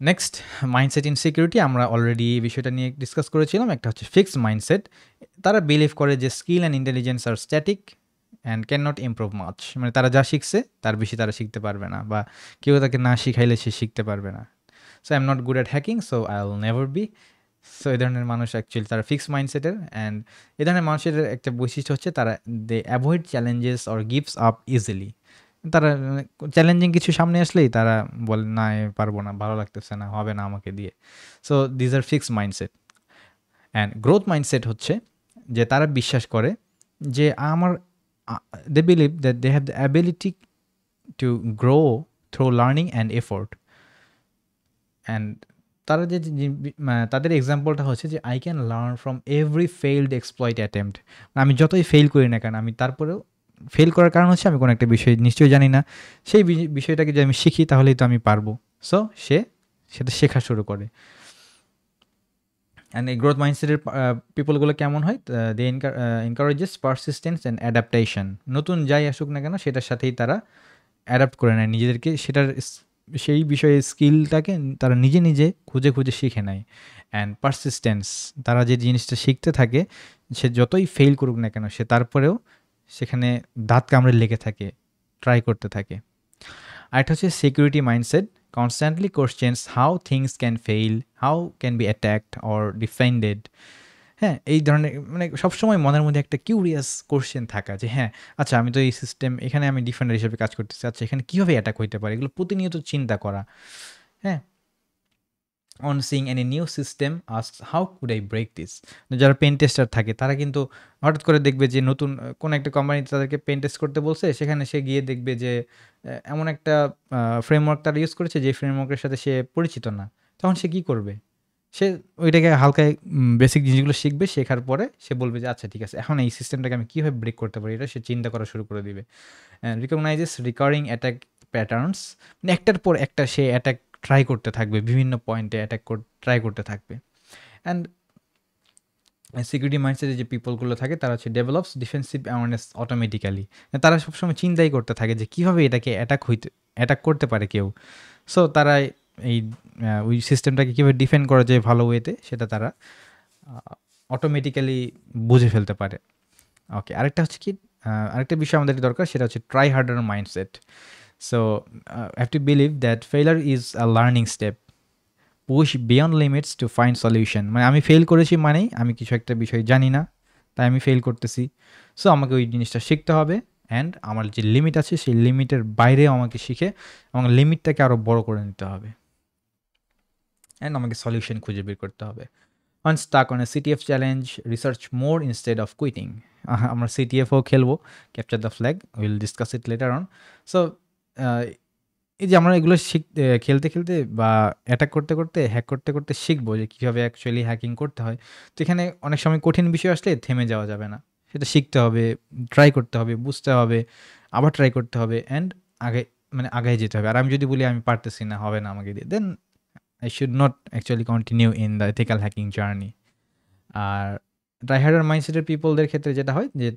S1: Next, mindset insecurity, আমরা অলরেডি এই বিষয়টা নিয়ে ডিসকাস করেছিলাম। একটা হচ্ছে ফিক্সড মাইন্ডসেট, তারা বিলিভ করে যে skill and intelligence are static and can not improve much, মানে তারা যা শিখছে তার বেশি তারা শিখতে পারবে না, বা কেউ তাকে না শিখাইলে সে শিখতে পারবে না। So I am not good at hacking, so I will never be. So এই ধরনের মানুষ অ্যাকচুয়ালি তারা ফিক্সড মাইন্ডসেটের। অ্যান্ড এই ধরনের মানুষের একটা বৈশিষ্ট্য হচ্ছে তারা they avoid challenges or gives up easily. তারা চ্যালেঞ্জিং কিছু সামনে আসলেই তারা বলে, না পারবো না, ভালো লাগতেছে না, হবে না আমাকে দিয়ে। So these are fixed mindset. And growth mindset হচ্ছে যে তারা বিশ্বাস করে যে আমার they believe that they have the ability to grow through learning and effort. And তারা তাদের এক্সাম্পলটা হচ্ছে যে I can learn from every failed exploit attempt. আমি যতই ফেল করি না কেন, আমি তারপরেও ফেল করার কারণ হচ্ছে আমি কোনো একটা বিষয় নিশ্চয়ই জানি না, সেই বিষয়টাকে যদি আমি শিখি তাহলেই তো আমি পারবো। সো সেটা শেখা শুরু করে। অ্যান্ড এই গ্রোথ মাইন্ডসেটের পিপলগুলো কেমন হয়? দে এনকারেজেস পারসিস্টেন্স অ্যান্ড অ্যাডাপ্টেশন। নতুন যাই আসুক না কেন সেটার সাথেই তারা অ্যাডাপ্ট করে নেয় নিজেদেরকে, সেই বিষয়ে স্কিলটাকে তারা নিজে নিজে খুঁজে খুঁজে শিখে নেয়। অ্যান্ড পারসিস্টেন্স, তারা যে জিনিসটা শিখতে থাকে সে যতই ফেল করুক না কেন সে তারপরেও সেখানে দাঁত কামড়ে লেগে থাকে, ট্রাই করতে থাকে। আরেকটা হচ্ছে security mindset, constantly questions how things can fail, how can be attacked or defended. হ্যাঁ, এই ধরনের মানে সবসময় মনের মধ্যে একটা কিউরিয়াস কোশ্চেন থাকা যে হ্যাঁ, আচ্ছা আমি তো এই সিস্টেম, এখানে আমি ডিফেন্ডার হিসেবে কাজ করতেছি, আচ্ছা এখানে কীভাবে অ্যাটাক হইতে পারে, এগুলো প্রতিনিয়ত চিন্তা করা। হ্যাঁ, on seeing any new system ask how could I break this. যারা পেন টেস্টার থাকে তারা কিন্তু হঠাৎ করে দেখবে যে নতুন কোনো একটা কোম্পানি তাদেরকে পেন টেস্ট করতে বলছে, সেখানে সে গিয়ে দেখবে যে এমন একটা ফ্রেমওয়ার্ক তারা ইউজ করেছে যে ফ্রেমওয়ার্কের সাথে সে পরিচিত না। তখন সে কী করবে? সে ওইটাকে হালকা বেসিক জিনিসগুলো শিখবে, শেখার পরে সে বলবে যে আচ্ছা ঠিক আছে, এখন এই সিস্টেমটাকে আমি কীভাবে ব্রেক করতে পারি, এটা সে চিন্তা করা শুরু করে দিবে। রিকগনাইজেস রিকারিং অ্যাটাক প্যাটার্নস, মানে একটার পর একটা সে অ্যাটাক ট্রাই করতে থাকবে, বিভিন্ন পয়েন্টে অ্যাটাক ট্রাই করতে থাকবে। অ্যান্ড সিকিউরিটি মাইন্ডসেটে যে পিপলগুলো থাকে তারা হচ্ছে ডেভেলপস ডিফেন্সিভ অ্যাওয়ারনেস অটোমেটিক্যালি। তারা সবসময় চিন্তাই করতে থাকে যে কীভাবে এটাকে অ্যাটাক করতে পারে কেউ। সো তারা এই ওই সিস্টেমটাকে কীভাবে ডিফেন্ড করা যায় ভালো ওয়েতে সেটা তারা অটোমেটিক্যালি বুঝে ফেলতে পারে। ওকে, আরেকটা হচ্ছে কি, আরেকটা বিষয় আমাদের দরকার, সেটা হচ্ছে try harder mindset. So have to believe that failure is a learning step, push beyond limits to find solution. মানে আমি ফেল করেছি মানেই আমি কিছু একটা বিষয় জানি না, তাই আমি ফেল করতেছি। সো আমাকে ওই জিনিসটা শিখতে হবে, অ্যান্ড আমার যে লিমিট আছে সেই লিমিটের বাইরেও আমাকে শিখে এবং লিমিটটাকে আরও বড় করে নিতে হবে, অ্যান্ড আমাকে সলিউশন খুঁজে বের করতে হবে। Unstuck on a CTF challenge, research more instead of quitting. আমরা সিটিএফও খেলবো, capture the flag, will discuss it later on. So এই যে আমরা এগুলো খেলতে খেলতে বা অ্যাটাক করতে করতে, হ্যাক করতে করতে শিখবো যে কীভাবে অ্যাকচুয়ালি হ্যাকিং করতে হয়। তো এখানে অনেক সময় কঠিন বিষয় আসলে থেমে যাওয়া যাবে না, সেটা শিখতে হবে, ট্রাই করতে হবে, বুঝতে হবে, আবার ট্রাই করতে হবে, অ্যান্ড আগায় যেতে হবে। আর আমি যদি বলি আমি পারতেছি না, হবে না আমাকে দিয়ে, দেন I should not actually continue in the ethical hacking journey. আর ট্রাইহার্ডার মাইন্ডসেটের পিপলদের ক্ষেত্রে যেটা হয় যে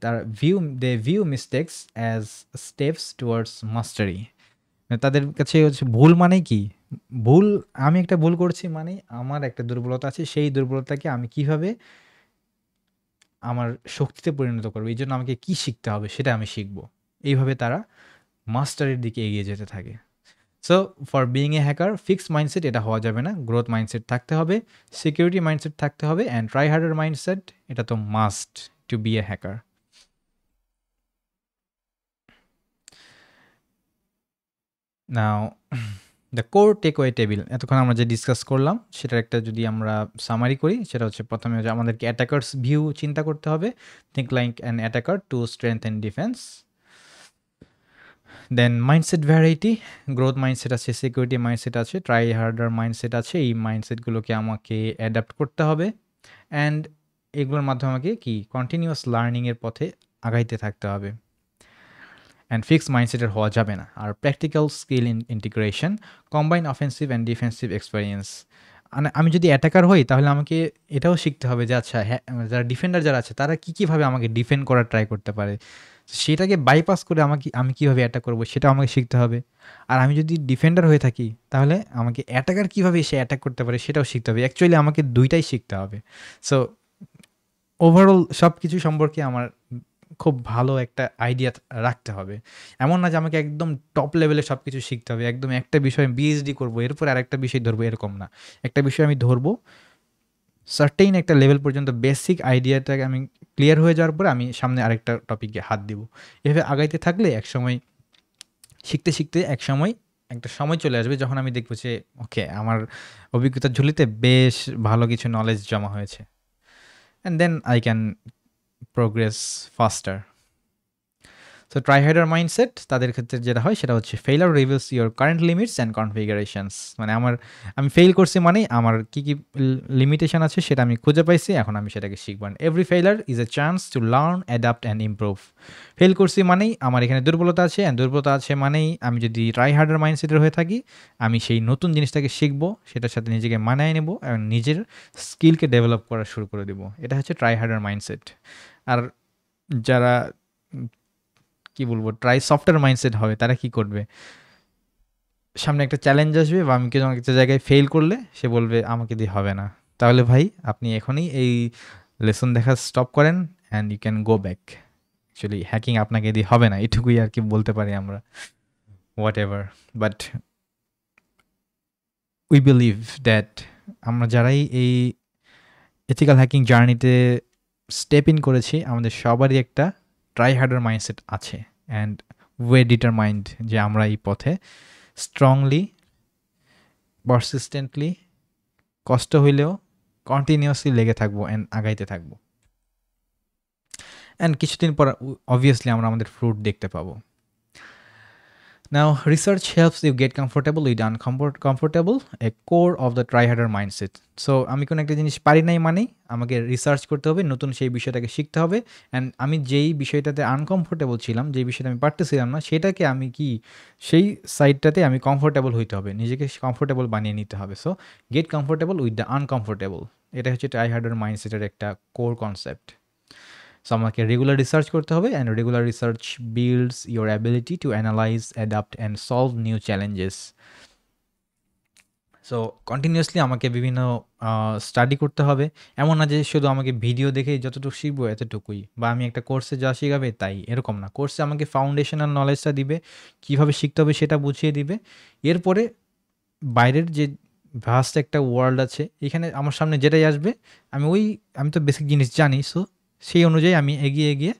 S1: they view mistakes as steps towards mastery. তাদের কাছে হচ্ছে ভুল মানেই কি, ভুল, আমি একটা ভুল করছি মানে আমার একটা দুর্বলতা আছে, সেই দুর্বলতাকে আমি কিভাবে আমার শক্তিতে পরিণত করবো, এই জন্য আমাকে কী শিখতে হবে সেটা আমি শিখবো। এইভাবে তারা মাস্টারের দিকে এগিয়ে যেতে থাকে। So for being a hacker, fixed mindset এটা হওয়া যাবে না, গ্রোথ মাইন্ডসেট থাকতে হবে, সিকিউরিটি মাইন্ডসেট থাকতে হবে, অ্যান্ড ট্রাই হার্ডার মাইন্ডসেট এটা তো must to be a hacker. Now the core takeaway table, এতক্ষণ আমরা যে ডিসকাস করলাম সেটার একটা যদি আমরা সামারি করি, সেটা হচ্ছে প্রথমে হচ্ছে আমাদেরকে অ্যাটাকার্স ভিউ চিন্তা করতে হবে, think like an attacker to strengthen defence. Then mindset variety, growth mindset আছে, সিকিউরিটি মাইন্ডসেট আছে, ট্রাই হার্ডার মাইন্ডসেট আছে, এই মাইন্ডসেটগুলোকে আমাকে অ্যাডাপ্ট করতে হবে, অ্যান্ড এগুলোর মাধ্যমে আমাকে কি কন্টিনিউয়াস লার্নিংয়ের পথে আগাইতে থাকতে হবে। অ্যান্ড ফিক্সড মাইন্ডসেটের হওয়া যাবে না। আর practical skill integration, combine offensive and defensive experience. আমি যদি অ্যাটাকার হই তাহলে আমাকে এটাও শিখতে হবে যে আচ্ছা হ্যাঁ, যারা ডিফেন্ডার যারা আছে তারা কীভাবে আমাকে ডিফেন্ড করার ট্রাই করতে পারে, সেটাকে বাইপাস করে আমি কীভাবে অ্যাটাক করবো সেটাও আমাকে শিখতে হবে। আর আমি যদি ডিফেন্ডার হয়ে থাকি তাহলে আমাকে অ্যাটাকার কীভাবে সে অ্যাটাক করতে পারে সেটাও শিখতে হবে। অ্যাকচুয়ালি আমাকে দুইটাই শিখতে হবে। সো ওভারঅল সব কিছু সম্পর্কে আমার খুব ভালো একটা আইডিয়া রাখতে হবে। এমন না যে আমাকে একদম টপ লেভেলে সব কিছু শিখতে হবে, একদম একটা বিষয়ে পিএইচডি করবো এরপর আরেকটা বিষয় ধরবো, এরকম না। একটা বিষয় আমি ধরবো, সার্টেইন একটা লেভেল পর্যন্ত বেসিক আইডিয়াটাকে আমি ক্লিয়ার হয়ে যাওয়ার পরে আমি সামনে আরেকটা টপিকে হাত দিব। এভাবে আগাইতে থাকলে একসময় শিখতে একসময় একটা সময় চলে আসবে যখন আমি দেখব যে ওকে আমার অভিজ্ঞতার ঝুলিতে বেশ ভালো কিছু নলেজ জমা হয়েছে। And then I can progress faster. So try harder mindset তাদের ক্ষেত্রে যেটা হয় সেটা হচ্ছে failure reveals your current limits and configurations. মানে আমি ফেইল করছি মানেই আমার কী লিমিটেশন আছে সেটা আমি খুঁজে পাইছি, এখন আমি সেটাকে শিখব। Every failure is a chance to learn, adapt and improve. Fail করছি মানেই আমার এখানে দুর্বলতা আছে, অ্যান্ড দুর্বলতা আছে মানেই আমি যদি ট্রাইহার্ডার মাইন্ডসেটের হয়ে থাকি আমি সেই নতুন জিনিসটাকে শিখবো, সেটার সাথে নিজেকে মানায় নেব এবং নিজের স্কিলকে ডেভেলপ করা শুরু করে দেবো। এটা হচ্ছে ট্রাইহার্ডার মাইন্ডসেট। আর যারা কি বলবো ট্রাই সফটওয়্যার মাইন্ডসেট হবে তারা কি করবে, সামনে একটা চ্যালেঞ্জ আসবে বা আমি কোনো একটা জায়গায় ফেল করলে সে বলবে আমাকে দিয়ে হবে না, তাহলে ভাই আপনি এখনই এই লেসন দেখা স্টপ করেন and you can go back. Actually hacking আপনাকে দিয়ে হবে না, এটুকুই আর কি বলতে পারি আমরা। What ever, but we believe that আমরা যারাই এই এথিক্যাল হ্যাকিং জার্নিতে স্টেপ ইন করেছি আমাদের সবারই একটা ট্রাই হার্ডার মাইন্ডসেট আছে, অ্যান্ড ওয়ে ডিটারমাইন্ড যে আমরা এই পথে স্ট্রংলি, পারসিস্টেন্টলি, কষ্ট হইলেও কন্টিনিউয়াসলি লেগে থাকবো অ্যান্ড আগাইতে থাকবো। অ্যান্ড কিছুদিন পর অবভিয়াসলি আমরা আমাদের ফ্রুট দেখতে পাবো। Now, research helps you get comfortable with uncomfortable, a core of the tryharder mindset. So, আমি কোনো একটা জিনিস পারি নাই মানেই আমাকে রিসার্চ করতে হবে, নতুন সেই বিষয়টাকে শিখতে হবে, অ্যান্ড আমি যেই বিষয়টাতে আনকমফোর্টেবল ছিলাম, যেই বিষয়টা আমি পারতেছিলাম না, সেটাকে আমি সেই সাইডটাতে আমি কমফোর্টেবল হইতে হবে, নিজেকে কমফোর্টেবল বানিয়ে নিতে হবে। So get comfortable with the uncomfortable, এটা হচ্ছে ট্রাইহার্ডার মাইন্ডসেটের একটা কোর কনসেপ্ট। সো আমাকে রেগুলার রিসার্চ করতে হবে, and regular research builds your ability to analyse, adapt and solve new challenges. So continuously আমাকে বিভিন্ন স্টাডি করতে হবে। এমন না যে শুধু আমাকে ভিডিও দেখেই যতটুকু শিখবো এতটুকুই, বা আমি একটা কোর্সে যা শিখাবে তাই, এরকম না। কোর্সে আমাকে ফাউন্ডেশনাল নলেজটা দিবে, কীভাবে শিখতে হবে সেটা বুঝিয়ে দিবে। এরপরে বাইরের যে ভাস্ট একটা ওয়ার্ল্ড আছে, এখানে আমার সামনে যেটাই আসবে আমি তো বেসিক জিনিস জানি, সো সেই অনুযায়ী আমি এগিয়ে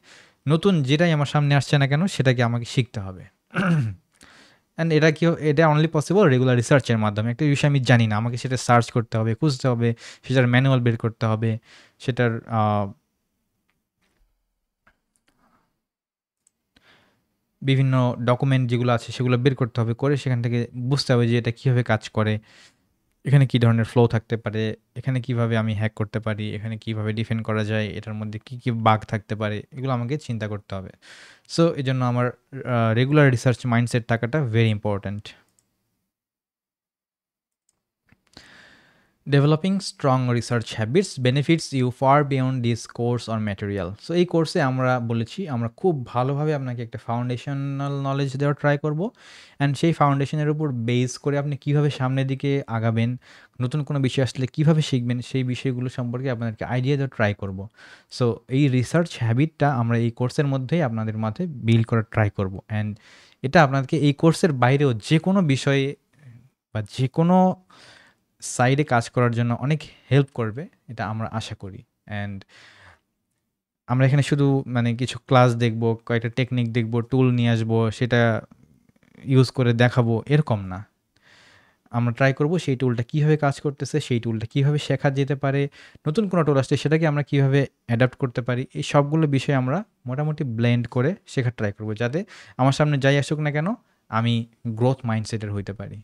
S1: নতুন যেটাই আমার সামনে আসছে না কেন সেটাকে আমাকে শিখতে হবে। অ্যান্ড এটা অনলি পসিবল রেগুলার রিসার্চের মাধ্যমে। একটা বিষয় আমি জানি না, আমাকে সেটা সার্চ করতে হবে, খুঁজতে হবে, সেটার ম্যানুয়াল বের করতে হবে, সেটার বিভিন্ন ডকুমেন্ট যেগুলো আছে সেগুলো বের করতে হবে, করে সেখান থেকে বুঝতে হবে যে এটা কীভাবে কাজ করে, এখানে কী ধরনের ফ্লো থাকতে পারে, এখানে কিভাবে আমি হ্যাক করতে পারি, এখানে কিভাবে ডিফেন্ড করা যায়, এটার মধ্যে কী বাগ থাকতে পারে, এগুলো আমাকে চিন্তা করতে হবে। সো এজন্য আমার রেগুলার রিসার্চ মাইন্ডসেট থাকাটা very important. Developing strong research habits benefits you far beyond this course or material. So এই কোর্সে আমরা বলেছি আমরা খুব ভালোভাবে আপনাকে একটা ফাউন্ডেশনাল নলেজ দেওয়ার ট্রাই করব, অ্যান্ড সেই ফাউন্ডেশনের উপর বেস করে আপনি কীভাবে সামনের দিকে আগাবেন, নতুন কোনো বিষয় আসলে কীভাবে শিখবেন, সেই বিষয়গুলো সম্পর্কে আপনাদেরকে আইডিয়া দেওয়ার ট্রাই করব। সো এই রিসার্চ হ্যাবিটটা আমরা এই কোর্সের মধ্যেই আপনাদের মাঝে বিল্ড করার ট্রাই করব, অ্যান্ড এটা আপনাদেরকে এই কোর্সের বাইরেও যে কোনো বিষয়ে বা যে কোনো সাইডে কাজ করার জন্য অনেক হেল্প করবে, এটা আমরা আশা করি। অ্যান্ড আমরা এখানে শুধু কিছু ক্লাস দেখব, কয়েকটা টেকনিক দেখব, টুল নিয়ে আসবো, সেটা ইউজ করে দেখাবো, এরকম না। আমরা ট্রাই করব সেই টুলটা কীভাবে কাজ করতেছে, সেই টুলটা কীভাবে শেখা যেতে পারে, নতুন কোনো টুল আসছে সেটাকে আমরা কীভাবে অ্যাডাপ্ট করতে পারি, এই সবগুলো বিষয় আমরা মোটামুটি ব্লেন্ড করে শেখার ট্রাই করব, যাতে আমার সামনে যাই আসুক না কেন আমি গ্রোথ মাইন্ডসেটের হইতে পারি।